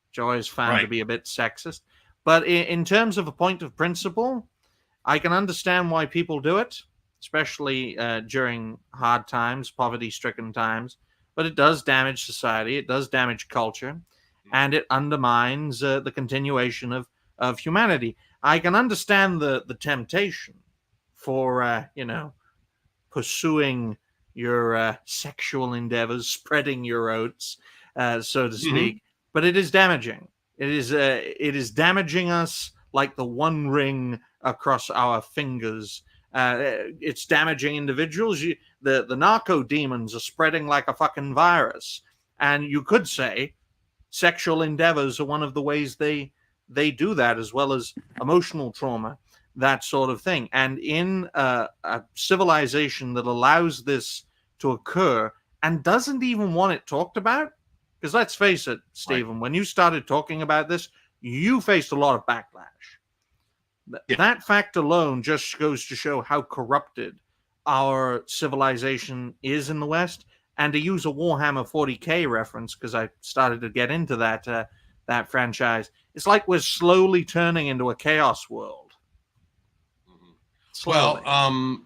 which I always found to be a bit sexist. But in terms of a point of principle, I can understand why people do it, especially during hard times, poverty-stricken times. But it does damage society, it does damage culture, and it undermines the continuation of humanity. I can understand the temptation for, pursuing your sexual endeavors, spreading your oats, so to speak. But it is damaging. It is damaging us like the one ring across our fingers. It's damaging individuals. The narco demons are spreading like a fucking virus. And you could say sexual endeavors are one of the ways they do that, as well as emotional trauma, that sort of thing. And in a civilization that allows this to occur and doesn't even want it talked about, because let's face it, Stephen, when you started talking about this, you faced a lot of backlash. That fact alone just goes to show how corrupted our civilization is in the West. And to use a Warhammer 40K reference, because I started to get into that franchise, it's like we're slowly turning into a chaos world. Slowly. Well,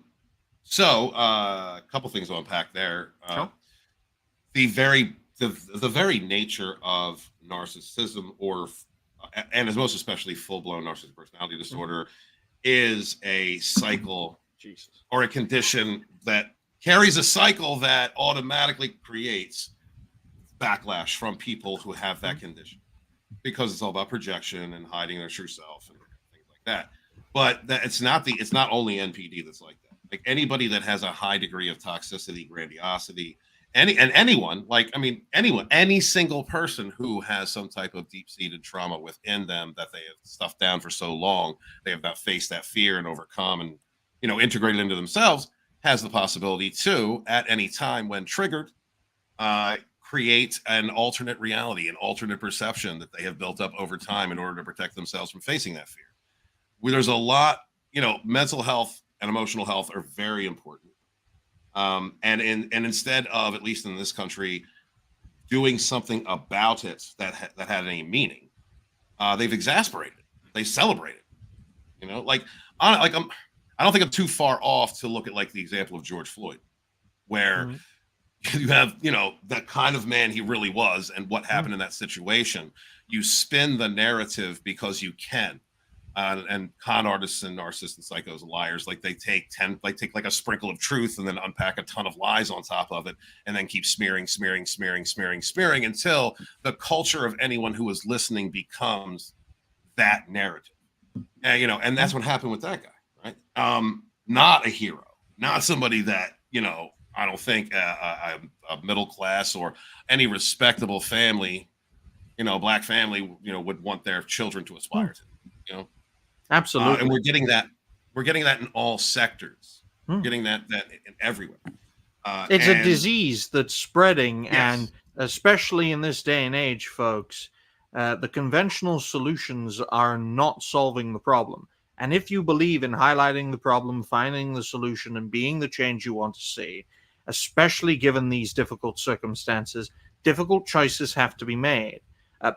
so a couple things to unpack there. Sure. The very nature of narcissism, and as most especially full-blown narcissistic personality disorder, is a cycle or a condition that carries a cycle that automatically creates backlash from people who have that condition. because it's all about projection and hiding their true self and things like that. But that it's not only NPD that's like that. Like anybody that has a high degree of toxicity, grandiosity, anyone, like I mean anyone, any single person who has some type of deep-seated trauma within them that they have stuffed down for so long, they have not faced that fear and overcome and integrated into themselves, has the possibility to, at any time when triggered, create an alternate reality, an alternate perception that they have built up over time in order to protect themselves from facing that fear. There's a lot, mental health and emotional health are very important. And instead of, at least in this country, doing something about it that had any meaning, they've exasperated, they celebrated. I don't think I'm too far off to look at like the example of George Floyd, where you have the kind of man he really was and what happened in that situation. You spin the narrative because you can. And con artists and narcissists and psychos and liars, like they take like a sprinkle of truth and then unpack a ton of lies on top of it and then keep smearing until the culture of anyone who is listening becomes that narrative. And that's what happened with that guy, right? Not a hero, not somebody that I don't think a middle class or any respectable family, black family, would want their children to aspire to. Absolutely. And we're getting that in all sectors. We're getting that in everywhere. It's a disease that's spreading, yes. And especially in this day and age, folks, the conventional solutions are not solving the problem. And if you believe in highlighting the problem, finding the solution, and being the change you want to see, especially given these difficult circumstances, difficult choices have to be made.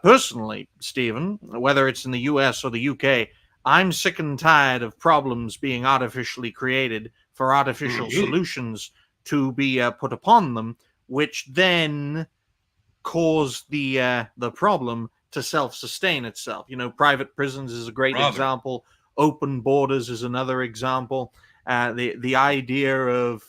Personally, Stephen, whether it's in the US or the UK, I'm sick and tired of problems being artificially created for artificial solutions to be put upon them, which then cause the problem to self-sustain itself. Private prisons is a great example. Open borders is another example. The idea of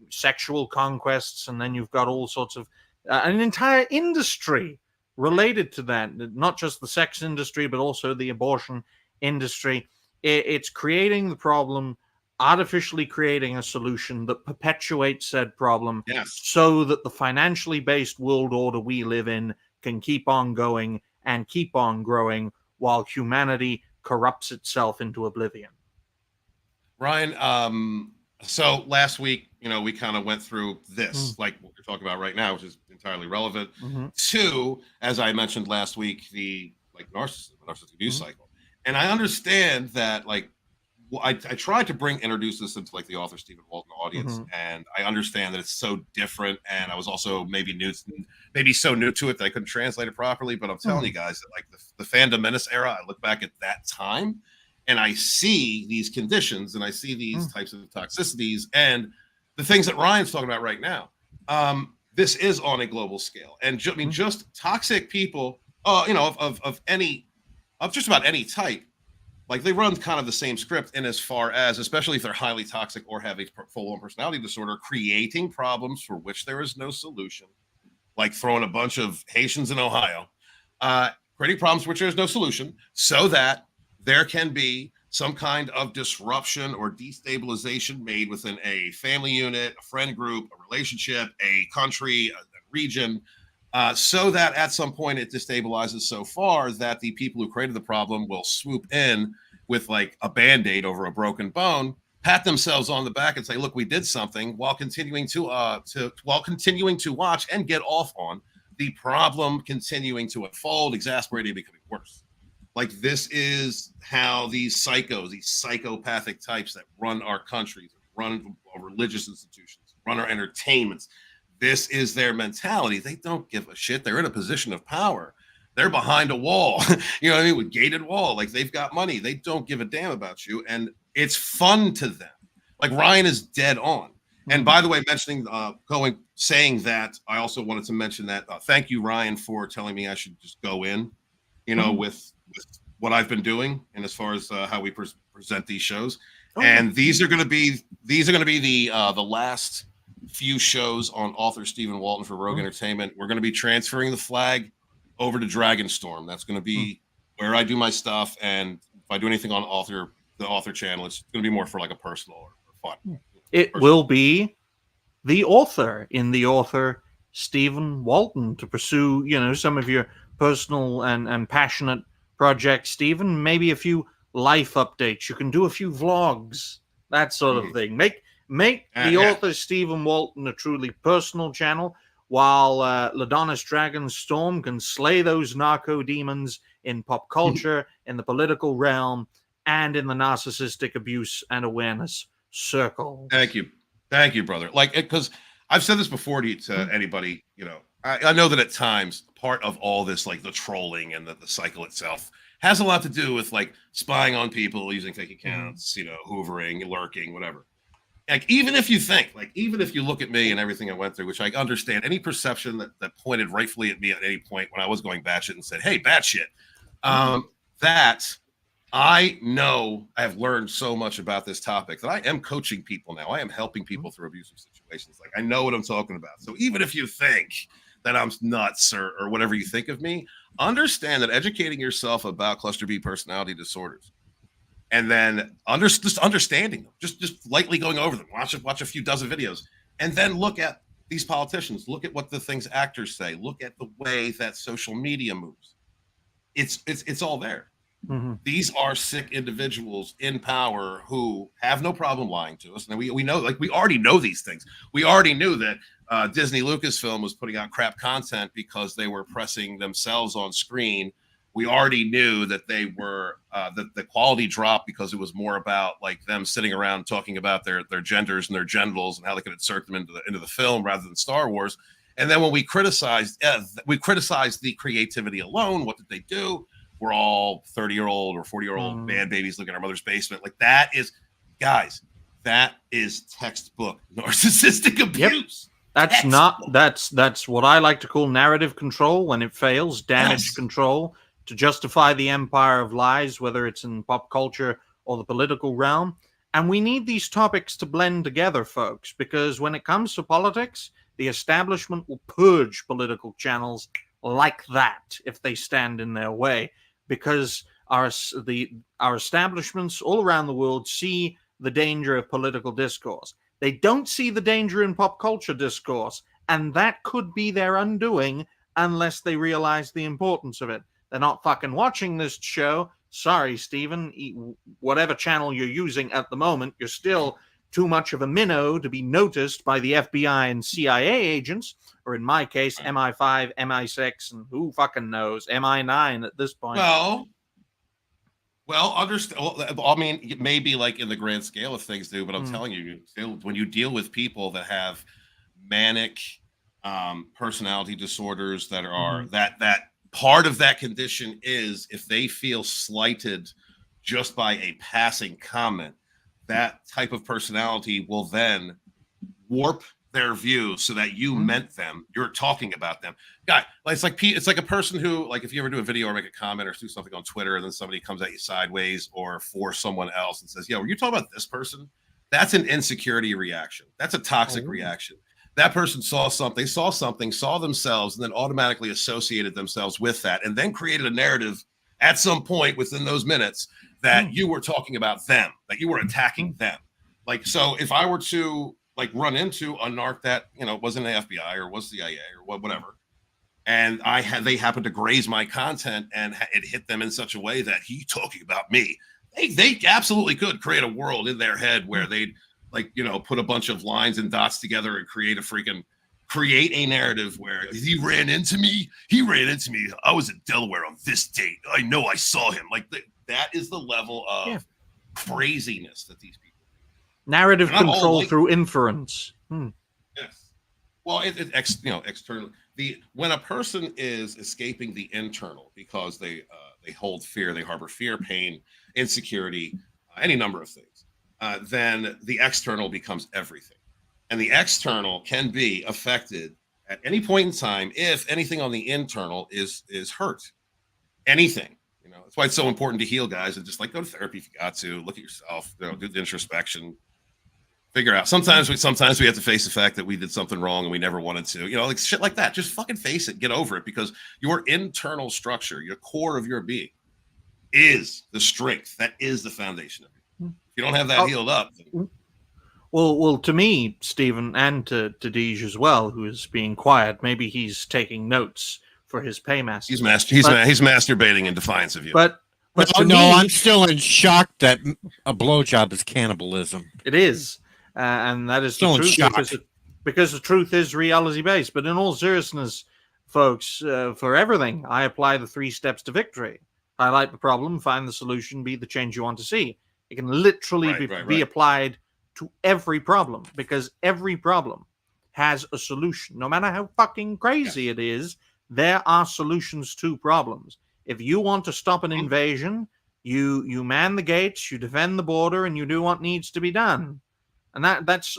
sexual conquests, and then you've got all sorts of an entire industry related to that, not just the sex industry, but also the abortion industry. It's creating the problem, artificially creating a solution that perpetuates said problem, so that the financially based world order we live in can keep on going and keep on growing while humanity corrupts itself into oblivion. Ryan, so last week, we kind of went through this, like what we're talking about right now, which is entirely relevant to, as I mentioned last week, the narcissistic abuse cycle. And I understand that, I tried to introduce this into the author Stephen Walton audience, and I understand that it's so different, and I was also maybe so new to it that I couldn't translate it properly. But I'm telling you guys that the fandom menace era, I look back at that time, and I see these conditions, and I see these types of toxicities, and the things that Ryan's talking about right now. This is on a global scale, and just toxic people, of just about any type. They run kind of the same script in as far as, especially if they're highly toxic or have a full-on personality disorder, creating problems for which there is no solution, like throwing a bunch of Haitians in Ohio, creating problems for which there's no solution, so that there can be some kind of disruption or destabilization made within a family unit, a friend group, a relationship, a country, a region, so that at some point it destabilizes so far that the people who created the problem will swoop in with a Band-Aid over a broken bone, pat themselves on the back and say, look, we did something, while continuing to watch and get off on the problem continuing to unfold, exasperating, becoming worse. This is how these psychos, these psychopathic types that run our countries, run our religious institutions, run our entertainments, this is their mentality. They don't give a shit. They're in a position of power. They're behind a wall, with gated wall. They've got money. They don't give a damn about you. And it's fun to them. Ryan is dead on. And by the way, saying that, I also wanted to mention that, thank you, Ryan, for telling me I should just go in, with what I've been doing, and as far as how we present these shows. And these are going to be the last few shows on author Stephen Walton for Rogue Entertainment. We're going to be transferring the flag over to Dragonstorm. That's going to be where I do my stuff. And if I do anything on the author channel, it's going to be more for like a personal or fun. It will be the author in the author Stephen Walton to pursue, some of your personal and passionate projects, Stephen. Maybe a few life updates. You can do a few vlogs, that sort of thing. Make the author Stephen Walton a truly personal channel, while Ladonis Dragonstorm can slay those narco demons in pop culture, in the political realm, and in the narcissistic abuse and awareness circle. Thank you, brother. Like, because I've said this before to anybody, I know that at times part of all this, like the trolling and the cycle itself, has a lot to do with like spying on people, using fake accounts, hoovering, lurking, whatever. Like, even if you look at me and everything I went through, which I understand, any perception that pointed rightfully at me at any point when I was going batshit and said, "Hey, batshit," that I know I have learned so much about this topic that I am coaching people now. I am helping people through abusive situations. Like, I know what I'm talking about. So even if you think that I'm nuts or whatever you think of me, understand that educating yourself about cluster B personality disorders, and then just understanding them, just lightly going over them, watch a few dozen videos, and then look at these politicians, look at what the things actors say, look at the way that social media moves. It's all there. These are sick individuals in power who have no problem lying to us. And we know, like, we already know these things. We already knew that Disney Lucasfilm was putting out crap content because they were pressing themselves on screen. We already knew that they were that the quality dropped because it was more about like them sitting around talking about their genders and their genitals and how they could insert them into the film rather than Star Wars. And then when we criticized the creativity alone, what did they do? We're all 30-year-old or 40-year-old man babies living in our mother's basement. Like, that is, guys, that is textbook narcissistic abuse. Yep. That's what I like to call narrative control when it fails, damage control to justify the empire of lies, whether it's in pop culture or the political realm. And we need these topics to blend together, folks, because when it comes to politics, the establishment will purge political channels like that if they stand in their way, because our establishments all around the world see the danger of political discourse. They don't see the danger in pop culture discourse, and that could be their undoing unless they realize the importance of it. They're not fucking watching this show. Sorry, Stephen. Whatever channel you're using at the moment, you're still too much of a minnow to be noticed by the FBI and CIA agents, or in my case, MI5, MI6, and who fucking knows, MI9 at this point. Well, understand. I mean, it may be like in the grand scale of things, dude, but I'm telling you, when you deal with people that have manic personality disorders that are that part of that condition is if they feel slighted just by a passing comment, that type of personality will then warp their view so that you meant them. You're talking about them. God, it's like a person who, like, if you ever do a video or make a comment or do something on Twitter and then somebody comes at you sideways or for someone else and says, "Yo, were you talking about this person?" That's an insecurity reaction. That's a toxic reaction. That person saw something, saw themselves, and then automatically associated themselves with that, and then created a narrative at some point within those minutes that you were talking about them, that you were attacking them. Like, so if I were to like run into a narc that, was in the FBI or was CIA or whatever, and they happened to graze my content and it hit them in such a way that he talking about me, they absolutely could create a world in their head where they'd put a bunch of lines and dots together and create a narrative where he ran into me. I was in Delaware on this date. I know I saw him. Like, that is the level of craziness that these people do. Narrative control through inference. Yes. Well, externally, when a person is escaping the internal because they hold fear, they harbor fear, pain, insecurity, any number of things, then the external becomes everything. And the external can be affected at any point in time if anything on the internal is hurt. Anything. That's why it's so important to heal, guys, and just like go to therapy if you got to, look at yourself, do the introspection. figure out. Sometimes we have to face the fact that we did something wrong and we never wanted to. Like shit like that. Just fucking face it. Get over it, because your internal structure, your core of your being, is the strength. That is the foundation of it. If you don't have that healed up. Well, to me, Stephen, and to Deej as well, who is being quiet, maybe he's taking notes for his paymaster. He's masturbating in defiance of you. But to no, me, I'm still in shock that a blowjob is cannibalism. it is, and that is Still the in truth, shock. because the truth is reality based. But in all seriousness, folks, for everything, I apply the 3 steps to victory: highlight the problem, find the solution, be the change you want to see. It can literally be applied to every problem, because every problem has a solution. No matter how fucking crazy it is, there are solutions to problems. If you want to stop an invasion, you man the gates, you defend the border, and you do what needs to be done. And that's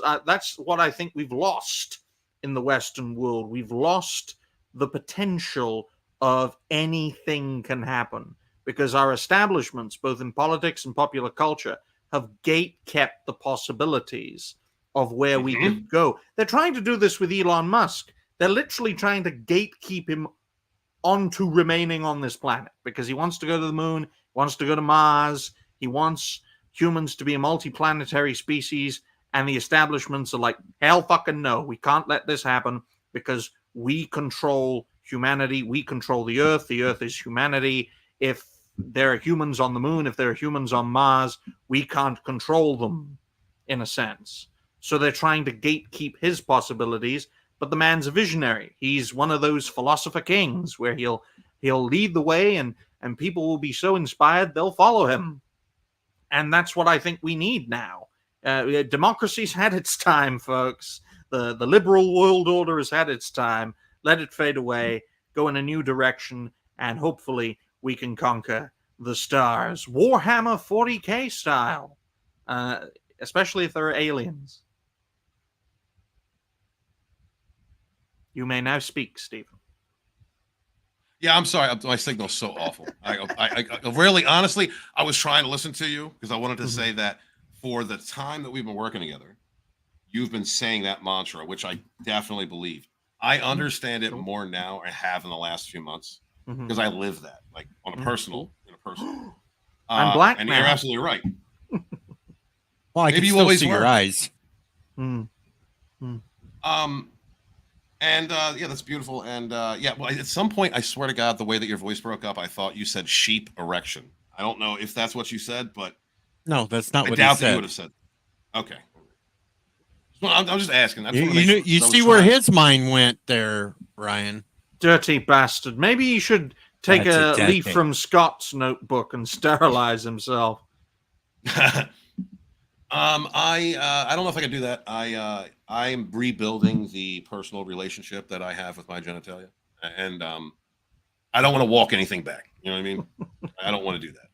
what I think we've lost in the Western world. We've lost the potential of anything can happen, because our establishments, both in politics and popular culture, have gate-kept the possibilities of where we could go. They're trying to do this with Elon Musk. They're literally trying to gatekeep him onto remaining on this planet, because he wants to go to the moon, he wants to go to Mars, he wants humans to be a multi-planetary species, and the establishments are like, hell fucking no, we can't let this happen, because we control humanity, we control the Earth is humanity. If there are humans on the moon, if there are humans on Mars, we can't control them, in a sense. So they're trying to gatekeep his possibilities, but the man's a visionary. He's one of those philosopher kings where he'll lead the way, and people will be so inspired they'll follow him. And that's what I think we need now. Democracy's had its time, folks. The liberal world order has had its time. Let it fade away, go in a new direction, and hopefully we can conquer the stars. Warhammer 40K style. Especially if there are aliens. You may now speak, Stephen. Yeah, I'm sorry. My signal's so awful. I really, honestly, I was trying to listen to you because I wanted to say that for the time that we've been working together, you've been saying that mantra, which I definitely believe. I understand it more now, I have in the last few months, because I live that, like on a personal, I'm black and now. you're absolutely right. Well, I Maybe can you still always see were. your eyes. Yeah, that's beautiful. And yeah, well, at some point, I swear to God, the way that your voice broke up, I thought you said sheep erection. I don't know if that's what you said, but No, that's not I what doubt he that you said. would have said. Okay. Well, I'm just asking. I just You, wanna make you, sure, 'cause you I was see where trying. his mind went there, Ryan. Dirty bastard. Maybe he should take That's a a leaf decade. from Scott's notebook and sterilize himself. I don't know if I can do that. I'm rebuilding the personal relationship that I have with my genitalia, and I don't want to walk anything back. You know what I mean? I don't want to do that.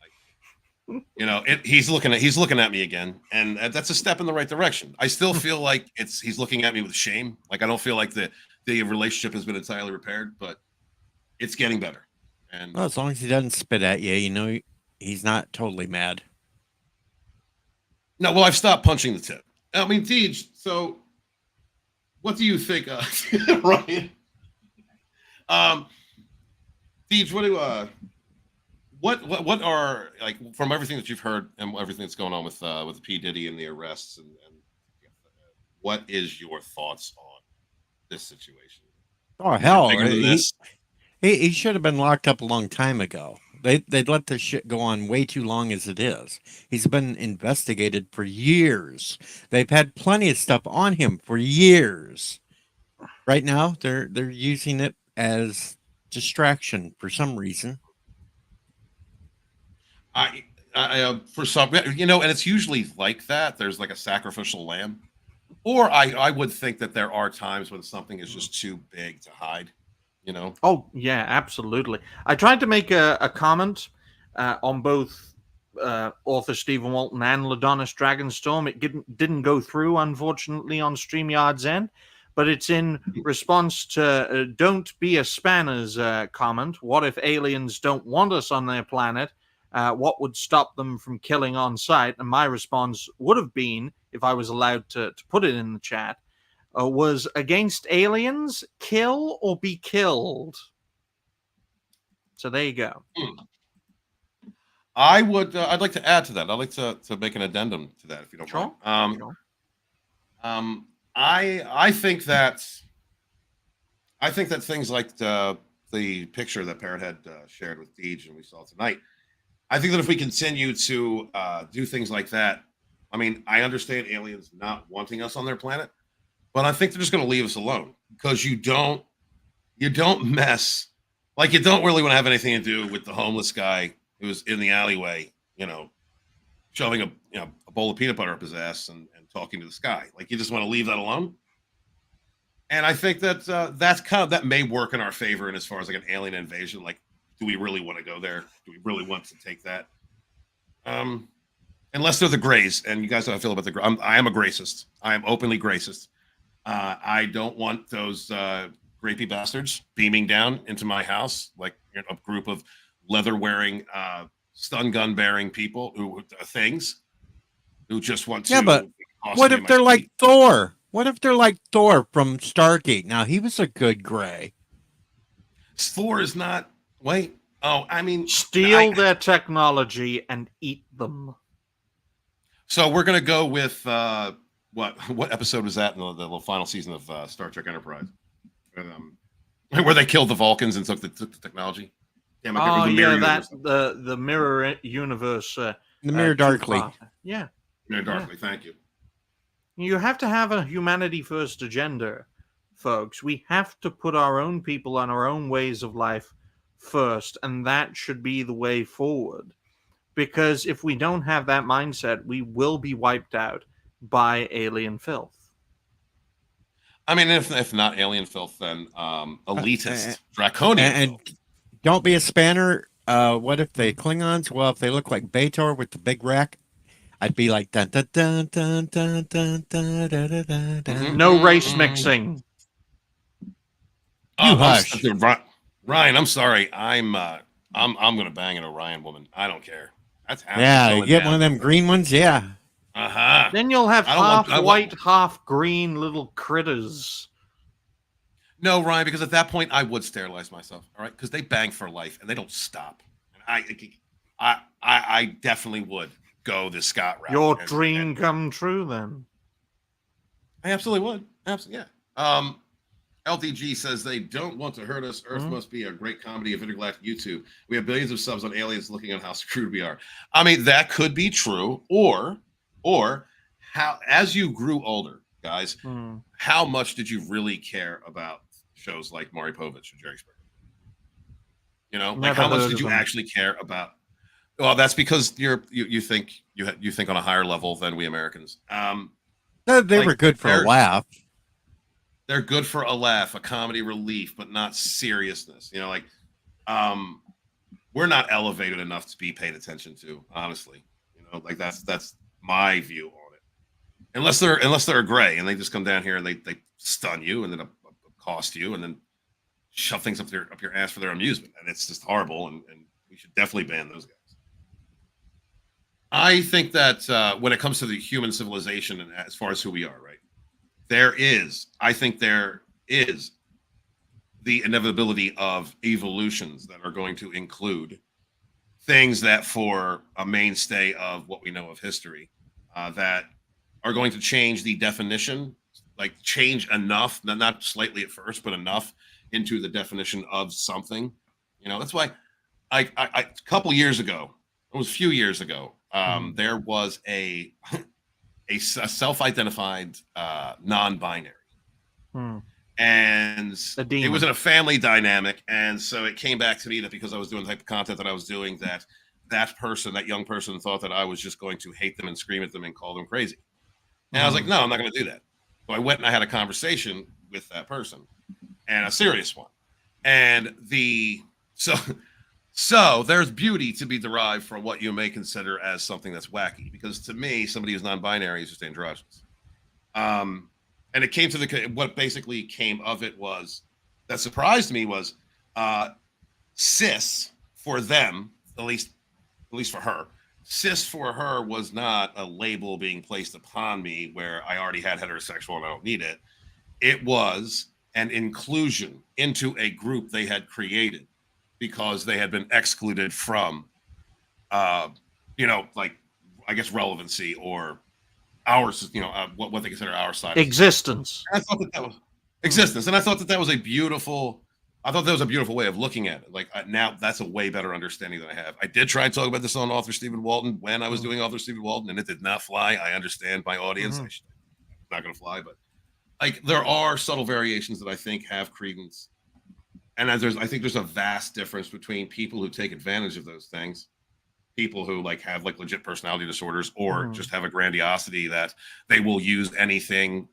He's looking at me again, and that's a step in the right direction. I still feel like he's looking at me with shame. Like I don't feel like the relationship has been entirely repaired, but it's getting better. And Well, as long as he doesn't spit at you, he's not totally mad. no, well, I've stopped punching the tip. I mean, Deej, so what do you think, Ryan? Deej, what are, like, from everything that you've heard and everything that's going on with P Diddy and the arrests, and what is your thoughts on this situation? Oh hell, Bigger than this? he should have been locked up a long time ago. They'd let this shit go on way too long as it is. He's been investigated for years. They've had plenty of stuff on him for years. Right now, they're using it as distraction for some reason. I for some, and it's usually like that. There's like a sacrificial lamb, or I would think that there are times when something is just too big to hide. Oh, yeah, absolutely. I tried to make a comment on both author Stephen Walton and LaDonna's Dragonstorm. It didn't go through, unfortunately, on StreamYard's end, but it's in response to Don't Be a Spanner's comment. What if aliens don't want us on their planet? What would stop them from killing on sight? And my response would have been, if I was allowed to put it in the chat, was against aliens, kill or be killed. So there you go. I would. I'd like to add to that. I'd like to make an addendum to that, if you don't Sure. mind. Sure. I think that things like the picture that Parrot had shared with Deej and we saw tonight. I think that if we continue to do things like that, I mean, I understand aliens not wanting us on their planet, but I think they're just going to leave us alone because you don't mess, like, you don't really want to have anything to do with the homeless guy who was in the alleyway, shoving a bowl of peanut butter up his ass and talking to the sky. Like, you just want to leave that alone. And I think that that may work in our favor. And as far as like an alien invasion, like, do we really want to go there? Do we really want to take that? Unless they're the Greys, and you guys know how I feel about I am a gracist. I am openly gracist. I don't want those grapey bastards beaming down into my house like a group of leather-wearing, stun gun-bearing people who just want to. Yeah, but what if they're like Thor? What if they're like Thor from Stargate? Now, he was a good gray. Thor is not. Wait. Oh, I mean, steal their technology and eat them. So we're gonna go with what episode was that in the final season of Star Trek Enterprise, where they killed the Vulcans and took the technology. Damn, the mirror universe. The mirror darkly. Yeah. Mirror darkly. Thank you. You have to have a humanity first agenda, folks. We have to put our own people and our own ways of life first, and that should be the way forward. Because if we don't have that mindset, we will be wiped out by alien filth. I mean, if not alien filth, then elitist, draconian. And don't be a spanner. What if the Klingons? Well, if they look like Bator with the big rack, I'd be like dun dun dun dun dun dun dun dun dun dun. No race mixing. You hush, Ryan. I'm sorry. I'm gonna bang an Orion woman. I don't care. That's you get one of them green ones. Yeah. Then you'll have half white, half green little critters. No, Ryan, because at that point I would sterilize myself. All right, because they bang for life and they don't stop. And I definitely would go the Scott route. Your dream come true, then. I absolutely would. Absolutely, yeah. LDG says they don't want to hurt us. Earth must be a great comedy of intergalactic YouTube. We have billions of subs on aliens looking at how screwed we are. I mean, that could be true. Or how, as you grew older, guys, how much did you really care about shows like Maury Povich or Jerry Springer? Like, how much did you actually care about? Well, that's because you think on a higher level than we Americans. They were good for a laugh. They're good for a laugh, a comedy relief, but not seriousness. We're not elevated enough to be paid attention to, honestly. Like that's my view on it. Unless they're a gray and they just come down here and they stun you and then accost you and then shove things up your ass for their amusement, and it's just horrible. And we should definitely ban those guys. I think that when it comes to the human civilization and as far as who we are, right? I think there is the inevitability of evolutions that are going to include things that for a mainstay of what we know of history that are going to change the definition, like change enough, not slightly at first, but enough into the definition of something. That's why a couple years ago, it was a few years ago, there was a self-identified non-binary, and it was in a family dynamic, and so it came back to me that because I was doing the type of content that I was doing, that young person thought that I was just going to hate them and scream at them and call them crazy, and I was like, no, I'm not going to do that. So I went and I had a conversation with that person, and a serious one, and So there's beauty to be derived from what you may consider as something that's wacky, because to me, somebody who's non-binary is just androgynous. And it came to what basically came of it was that surprised me was cis for them, at least for her, cis for her was not a label being placed upon me where I already had heterosexual and I don't need it. It was an inclusion into a group they had created because they had been excluded from, uh, like, I guess, relevancy or ours, what they consider our side. Existence. I thought that was existence, and I thought that was a beautiful. I thought that was a beautiful way of looking at it. Like, now, that's a way better understanding than I have. I did try and talk about this on Author Stephen Walton when I was doing Author Stephen Walton, and it did not fly. I understand my audience. It's not going to fly, but like, there are subtle variations that I think have credence, and I think there's a vast difference between people who take advantage of those things, people who like have like legit personality disorders, or just have a grandiosity that they will use anything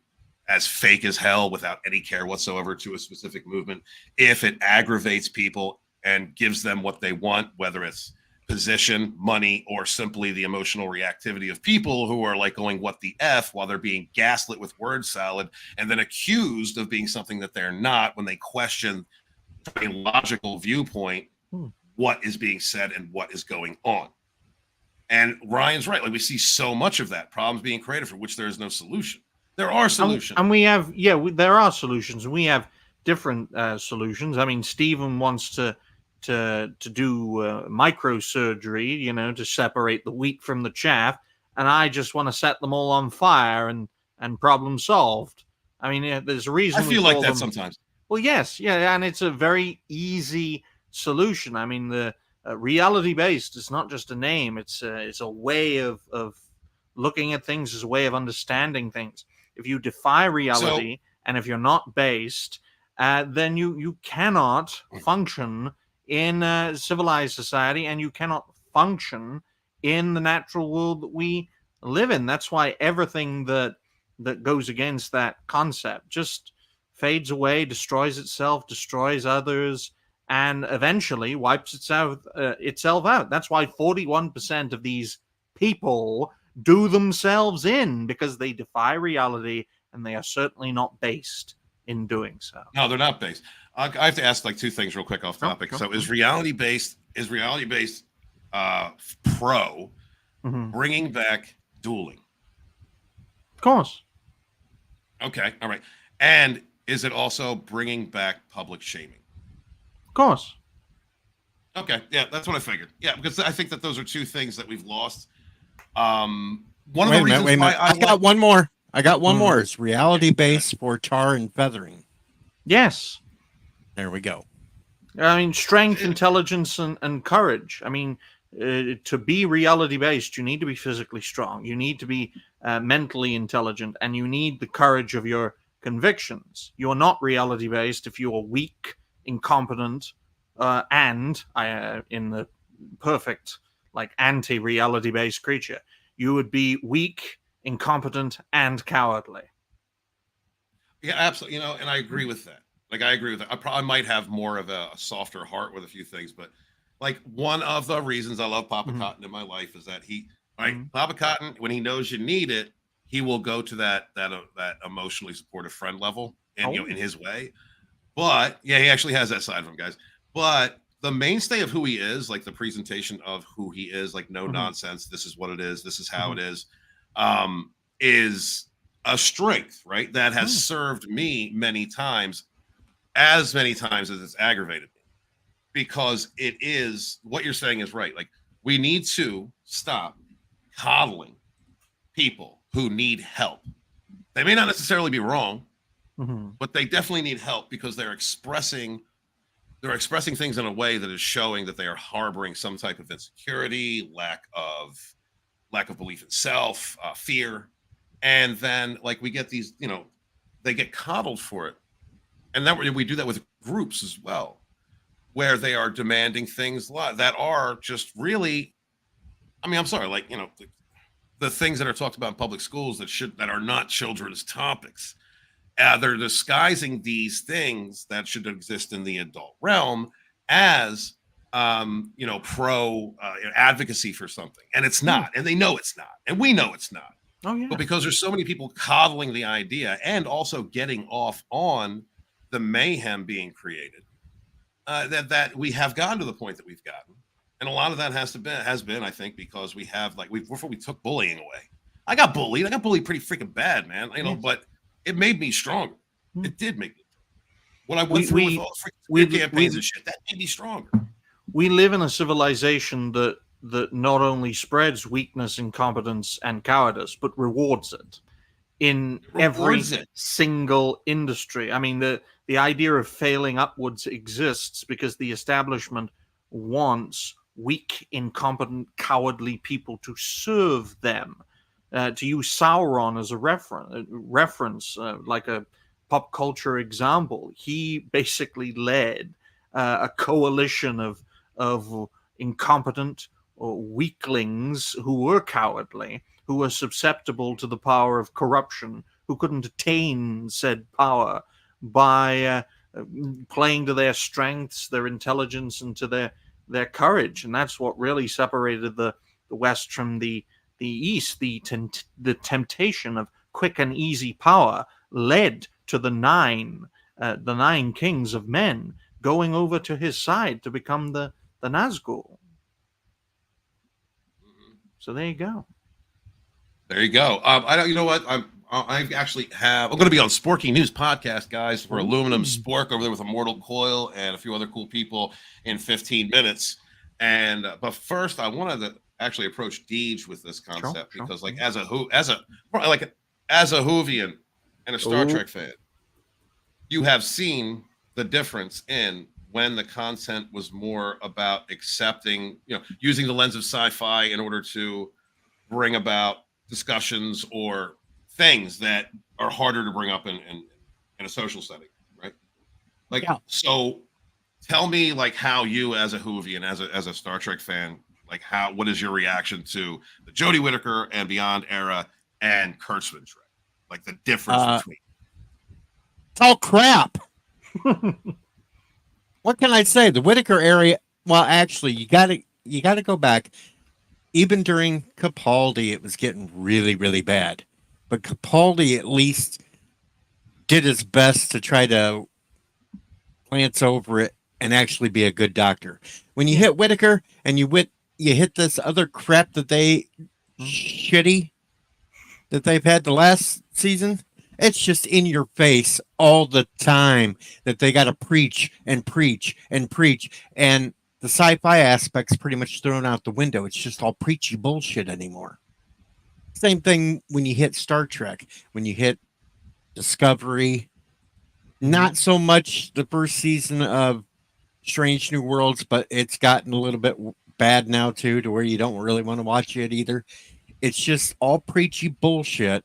as fake as hell without any care whatsoever to a specific movement if it aggravates people and gives them what they want, whether it's position, money, or simply the emotional reactivity of people who are like going, what the F, while they're being gaslit with word salad and then accused of being something that they're not when they question a logical viewpoint what is being said and what is going on. And Ryan's right. Like, we see so much of that, problems being created for which there is no solution. There are solutions. And we have, there are solutions. We have different solutions. I mean, Stephen wants to do microsurgery, to separate the wheat from the chaff, and I just want to set them all on fire and problem solved. I mean, there's a reason. I feel like that sometimes. Well, yes, and it's a very easy solution. I mean, the reality based is not just a name; it's a way of looking at things, as a way of understanding things. If you defy reality, and if you're not based, then you cannot function in a civilized society, and you cannot function in the natural world that we live in. That's why everything that goes against that concept just fades away, destroys itself, destroys others, and eventually wipes itself out. That's why 41% of these people do themselves in, because they defy reality, and they are certainly not based in doing so. No, they're not based. I have to ask like two things real quick off topic. So is reality based pro bringing back dueling? Of course. Okay. All right. And is it also bringing back public shaming? Of course. Okay. Yeah, that's what I figured. Yeah, because I think that those are two things that we've lost. One of the reasons why I got one more. It's reality based for tar and feathering. Yes. There we go. I mean, strength, intelligence, and courage. I mean, to be reality based, you need to be physically strong. You need to be mentally intelligent, and you need the courage of your convictions. You're not reality based if you are weak, incompetent, and in the perfect, like, anti-reality based creature, you would be weak, incompetent, and cowardly. Yeah, absolutely. And I agree with that. Like, I agree with that. I probably might have more of a softer heart with a few things, but like, one of the reasons I love Papa Cotton in my life is that Papa Cotton, when he knows you need it, he will go to that emotionally supportive friend level, and in his way. But yeah, he actually has that side of him, guys. But the mainstay of who he is, like the presentation of who he is, like, no nonsense, this is what it is, this is how it is a strength, right? That has served me many times as it's aggravated me, because it is, what you're saying is right. Like, we need to stop coddling people who need help. They may not necessarily be wrong, but they definitely need help, because they're expressing things in a way that is showing that they are harboring some type of insecurity, lack of belief in self, fear. And then, like, we get these, they get coddled for it. And then we do that with groups as well, where they are demanding things that are just really, I mean, I'm sorry, like, the things that are talked about in public schools that are not children's topics. They're disguising these things that should exist in the adult realm as, pro advocacy for something, and it's not, and they know it's not, and we know it's not. Oh yeah. But because there's so many people coddling the idea and also getting off on the mayhem being created, that we have gotten to the point that we've gotten. And a lot of that has been, I think, because we have like we took bullying away. I got bullied. I got bullied pretty freaking bad, man. You know, Yes. but it made me stronger. Hmm. It did make me. What I went through with all the we- freaking campaigns we- and shit, that made me stronger. We live in a civilization that not only spreads weakness, incompetence, and cowardice, but rewards it in every Rewards it. single industry. I mean, the idea of failing upwards exists because the establishment wants weak, incompetent, cowardly people to serve them. To use Sauron as a reference, like a pop culture example, he basically led a coalition of incompetent or weaklings who were cowardly, who were susceptible to the power of corruption, who couldn't attain said power by playing to their strengths, their intelligence, and to their courage. And that's what really separated the West from the East. The temptation of quick and easy power led to the nine kings of men going over to his side to become the Nazgul. So there you go. There you go. I don't. You know what? I actually have. I'm going to be on Sporky News podcast, guys, for Aluminum Spork over there with Immortal Coil and a few other cool people in 15 minutes. And but first, I wanted to actually approach Deej with this concept Sure. because, like, as a Whovian and a Star Trek fan, you have seen the difference in when the content was more about accepting, using the lens of sci-fi in order to bring about discussions or things that are harder to bring up in a social setting, right? Like, So tell me, like, how you as a Whovian, as a Star Trek fan, like, what is your reaction to the Jodie Whittaker and Beyond era and Kurtzman Trek? Like, the difference between. It's all crap. What can I say? The Whitaker area. Well, actually, you got to go back. Even during Capaldi, it was getting really, really bad. But Capaldi at least did his best to try to glance over it and actually be a good doctor. When you hit Whitaker and you hit this other crap that they've had the last season, it's just in your face all the time that they got to preach and preach and preach. And the sci-fi aspect's pretty much thrown out the window. It's just all preachy bullshit anymore. Same thing when you hit Star Trek, when you hit Discovery. Not so much the first season of Strange New Worlds, but it's gotten a little bit bad now too, to where you don't really want to watch it either. It's just all preachy bullshit,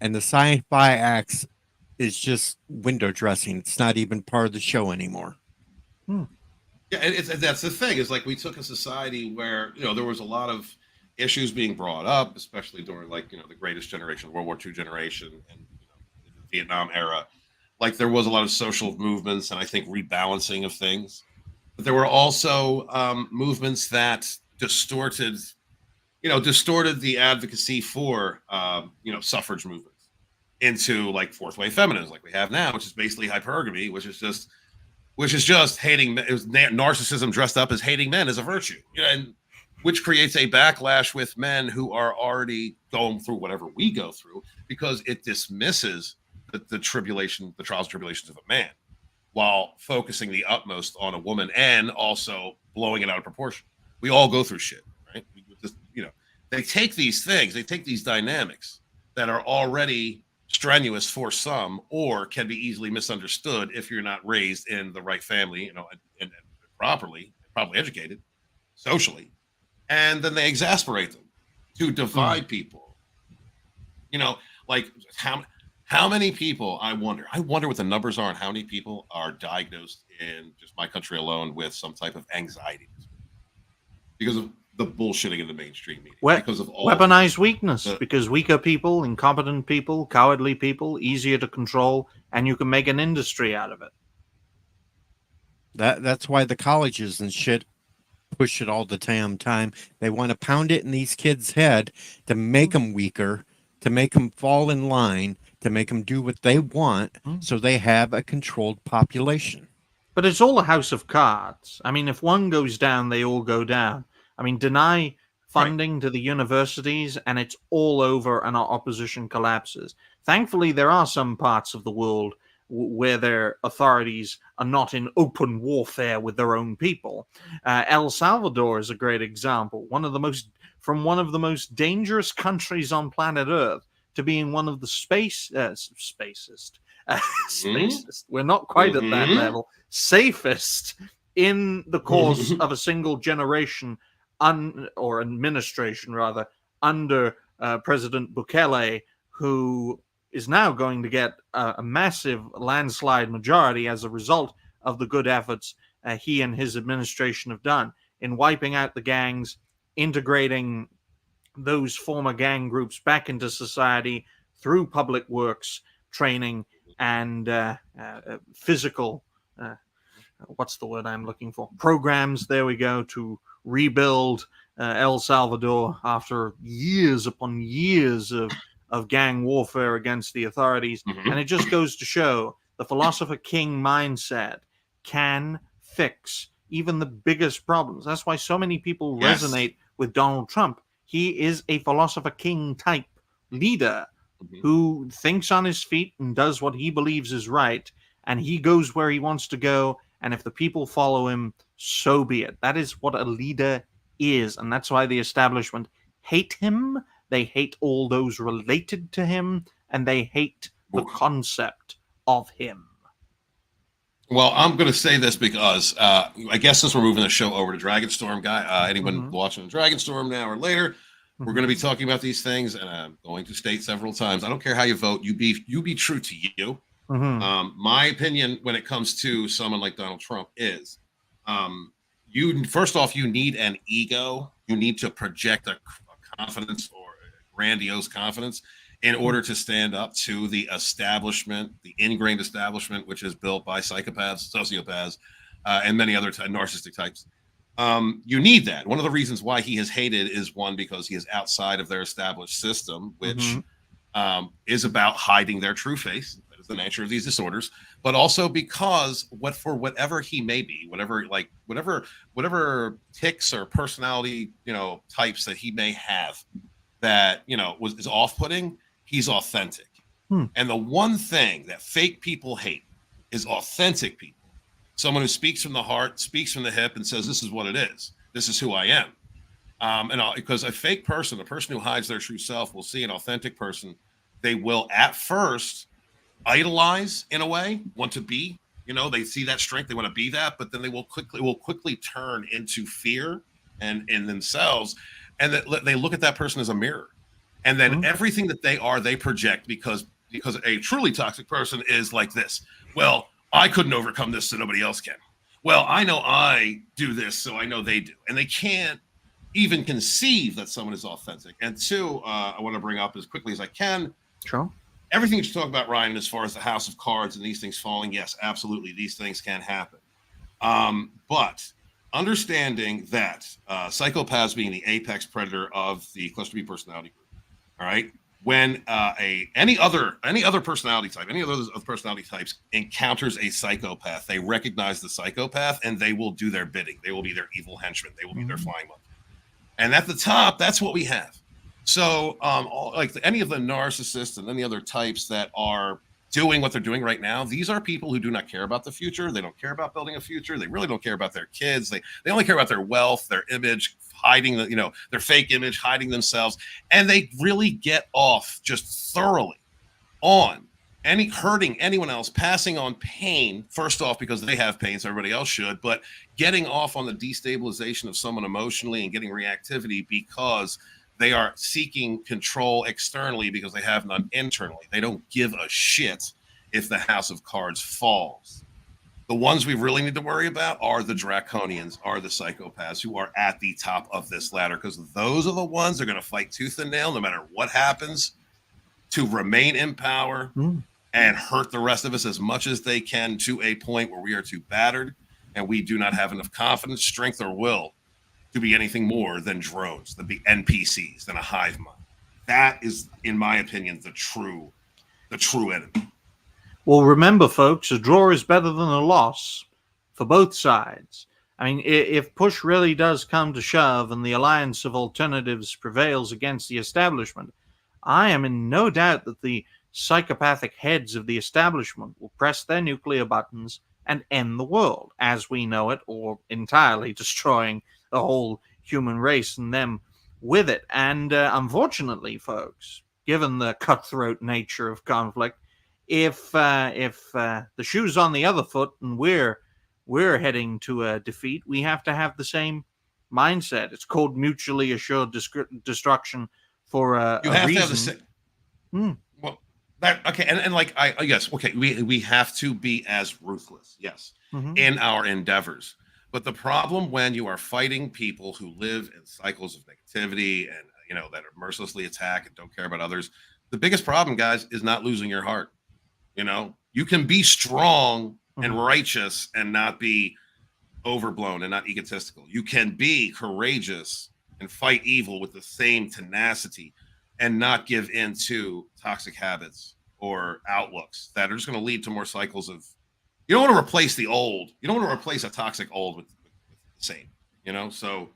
and the sci-fi acts is just window dressing. It's not even part of the show anymore. Yeah, that's the thing. Is like we took a society where there was a lot of issues being brought up, especially during the Greatest Generation, World War II generation, and the Vietnam era. Like there was a lot of social movements and I think rebalancing of things, but there were also movements that distorted the advocacy for suffrage movements into like fourth wave feminism, like we have now, which is basically hypergamy, which is just hating. It was narcissism dressed up as hating men as a virtue, and which creates a backlash with men who are already going through whatever we go through, because it dismisses the trials and tribulations of a man, while focusing the utmost on a woman and also blowing it out of proportion. We all go through shit, right? They take these things, they take these dynamics that are already strenuous for some, or can be easily misunderstood if you're not raised in the right family, and properly educated socially, and then they exasperate them to divide people. Like how many people, I wonder what the numbers are and how many people are diagnosed in just my country alone with some type of anxiety because of the bullshitting in the mainstream media, because of all weaponized weakness, because weaker people, incompetent people, cowardly people, easier to control, and you can make an industry out of it. That's why the colleges and shit push it all the damn time. They want to pound it in these kids' head to make them weaker, to make them fall in line, to make them do what they want, so they have a controlled population. But it's all a house of cards. I mean, if one goes down, they all go down. I mean, deny funding to the universities and it's all over and our opposition collapses. Thankfully, there are some parts of the world where their authorities are not in open warfare with their own people. El Salvador is a great example. One of the most dangerous countries on planet Earth to being one of the spacest. Spacest. We're not quite at that level. Safest in the course of a single generation or administration rather under President Bukele, who is now going to get a massive landslide majority as a result of the good efforts he and his administration have done in wiping out the gangs, integrating those former gang groups back into society through public works training and physical what's the word I'm looking for? Programs, there we go, to rebuild El Salvador after years upon years of gang warfare against the authorities. And it just goes to show the philosopher king mindset can fix even the biggest problems. That's why so many people resonate with Donald Trump. He is a philosopher king type leader who thinks on his feet and does what he believes is right. And he goes where he wants to go. And if the people follow him, so be it. That is what a leader is. And that's why the establishment hate him. They hate all those related to him. And they hate the concept of him. Well, I'm going to say this because I guess since we're moving the show over to Dragonstorm, anyone watching Dragonstorm now or later, we're going to be talking about these things. And I'm going to state several times, I don't care how you vote, you be true to you. My opinion when it comes to someone like Donald Trump is you first off, you need an ego. You need to project a confidence or a grandiose confidence in order to stand up to the establishment, the ingrained establishment, which is built by psychopaths, sociopaths, and many other narcissistic types. You need that. One of the reasons why he is hated is one, because he is outside of their established system, which is about hiding their true face. That is the nature of these disorders, but also because whatever he may be, whatever tics or personality, types that he may have that, is off-putting, he's authentic. And the one thing that fake people hate is authentic people. Someone who speaks from the heart, speaks from the hip, and says, this is what it is. This is who I am. Because a fake person, a person who hides their true self, will see an authentic person. They will at first idolize in a way, want to be, they see that strength, they want to be that, but then they will quickly turn into fear and in themselves. And they look at that person as a mirror. And then everything that they are, they project because a truly toxic person is like this. Well, I couldn't overcome this, so nobody else can. Well, I know I do this, so I know they do. And they can't even conceive that someone is authentic. And two, I want to bring up as quickly as I can. Sure. Everything that you talk about, Ryan, as far as the house of cards and these things falling, yes, absolutely, these things can happen. But understanding that psychopaths being the apex predator of the cluster B personality group, all right? When any other personality type, any other personality types encounters a psychopath, they recognize the psychopath and they will do their bidding. They will be their evil henchmen. They will be their flying monkey. And at the top, that's what we have. So, like any of the narcissists and any other types that are doing what they're doing right now, these are people who do not care about the future. They don't care about building a future. They really don't care about their kids. They only care about their wealth, their image, hiding their fake image, hiding themselves. And they really get off just thoroughly on hurting anyone else, passing on pain, first off, because they have pain, so everybody else should, but getting off on the destabilization of someone emotionally and getting reactivity because they are seeking control externally because they have none internally. They don't give a shit if the house of cards falls. The ones we really need to worry about are the draconians, are the psychopaths who are at the top of this ladder, because those are the ones that are going to fight tooth and nail no matter what happens to remain in power and hurt the rest of us as much as they can to a point where we are too battered and we do not have enough confidence, strength, or will to be anything more than drones, than be NPCs, than a hive mind. That is, in my opinion, the true enemy. Well, remember, folks, a draw is better than a loss. for both sides. I mean, if push really does come to shove and the alliance of alternatives prevails against the establishment, I am in no doubt that the psychopathic heads of the establishment will press their nuclear buttons and end the world as we know it, or entirely destroying the whole human race and them with it. And unfortunately, folks, given the cutthroat nature of conflict, if the shoe's on the other foot and we're heading to a defeat, we have to have the same mindset. It's called mutually assured destruction for You a have reason. to have the same. Well, that okay, and like I yes, okay, we have to be as ruthless, yes, in our endeavors. But the problem when you are fighting people who live in cycles of negativity and that are mercilessly attack and don't care about others, the biggest problem, guys, is not losing your heart. You can be strong and righteous and not be overblown and not egotistical. You can be courageous and fight evil with the same tenacity and not give in to toxic habits or outlooks that are just going to lead to more cycles of. You don't want to replace the old. You don't want to replace a toxic old with the same. So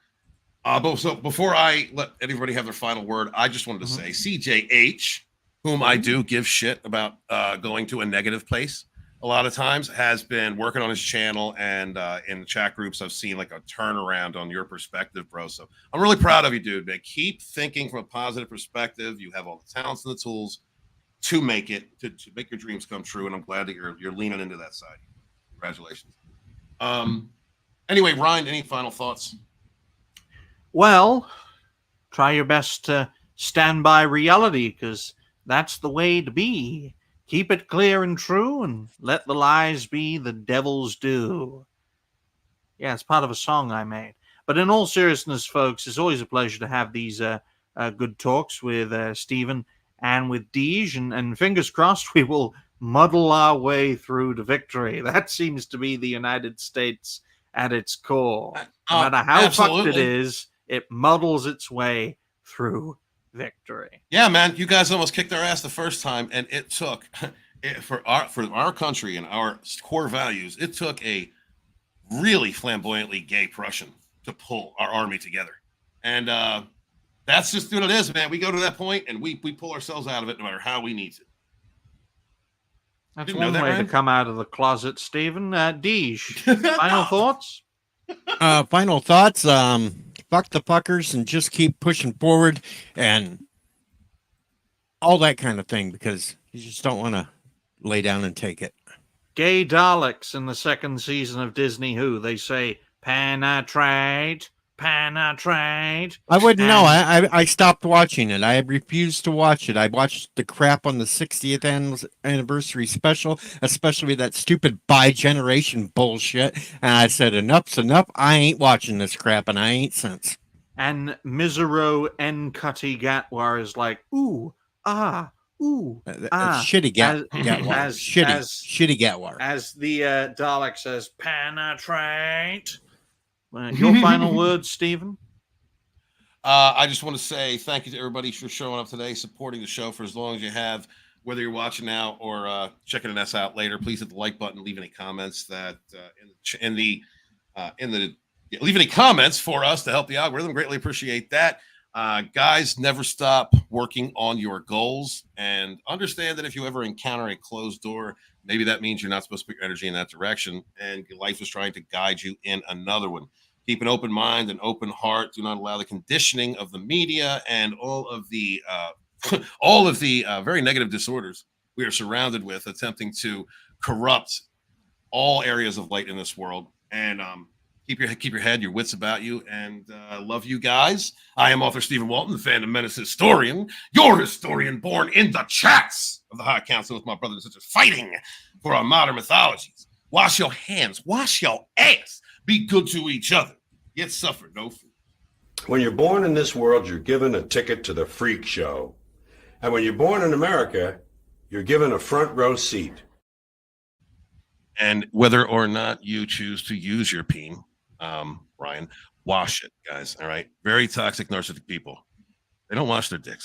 before I let everybody have their final word, I just wanted to say CJH, whom I do give shit about going to a negative place a lot of times, has been working on his channel, and in the chat groups I've seen like a turnaround on your perspective, bro. So I'm really proud of you, dude, man. Keep thinking from a positive perspective. You have all the talents and the tools to make it, to make your dreams come true, and I'm glad that you're leaning into that side. Congratulations. Anyway, Ryan, any final thoughts? Well, try your best to stand by reality, because that's the way to be. Keep it clear and true, and let the lies be the devil's due. Yeah, it's part of a song I made. But in all seriousness, folks, it's always a pleasure to have these good talks with Stephen and with Deej, and fingers crossed we will muddle our way through to victory. That seems to be the United States at its core. No matter how fucked it is, it muddles its way through victory. Yeah, man, you guys almost kicked our ass the first time, and it took for our country and our core values. It took a really flamboyantly gay Prussian to pull our army together, and that's just what it is, man. We go to that point, and we pull ourselves out of it, no matter how we need to. That's one way to come out of the closet, Stephen. Deej, final thoughts? Final thoughts. Fuck the fuckers and just keep pushing forward and all that kind of thing, because you just don't want to lay down and take it. Gay Daleks in the second season of Disney Who. They say, penetrate, penetrate. I wouldn't know. I stopped watching it. I refused to watch it. I watched the crap on the 60th anniversary special, especially that stupid bi-generation bullshit. And I said, enough's enough. I ain't watching this crap, and I ain't since. And Misero N. Cutty Gatwar is like, ooh, ah, ooh, ah. Shitty Gatwar. Shitty Gatwar. As the Dalek says, penetrate. Your final words, Stephen? I just want to say thank you to everybody for showing up today, supporting the show for as long as you have, whether you're watching now or checking us out later. Please hit the like button, leave any comments leave any comments for us to help the algorithm. Greatly appreciate that. Guys, never stop working on your goals, and understand that if you ever encounter a closed door, maybe that means you're not supposed to put your energy in that direction, and life is trying to guide you in another one. Keep an open mind and open heart. Do not allow the conditioning of the media and all of the very negative disorders we are surrounded with, attempting to corrupt all areas of light in this world. And keep your head, your wits about you, and love you guys. I am author Stephen Walton, the Fandom Menace historian, your historian born in the chats of the High Council with my brothers and sisters, fighting for our modern mythologies. Wash your hands, wash your ass, be good to each other, yet suffer no food. When you're born in this world, you're given a ticket to the freak show. And when you're born in America, you're given a front row seat. And whether or not you choose to use your peen, Ryan, wash it, guys. All right. Very toxic, narcissistic people. They don't wash their dicks.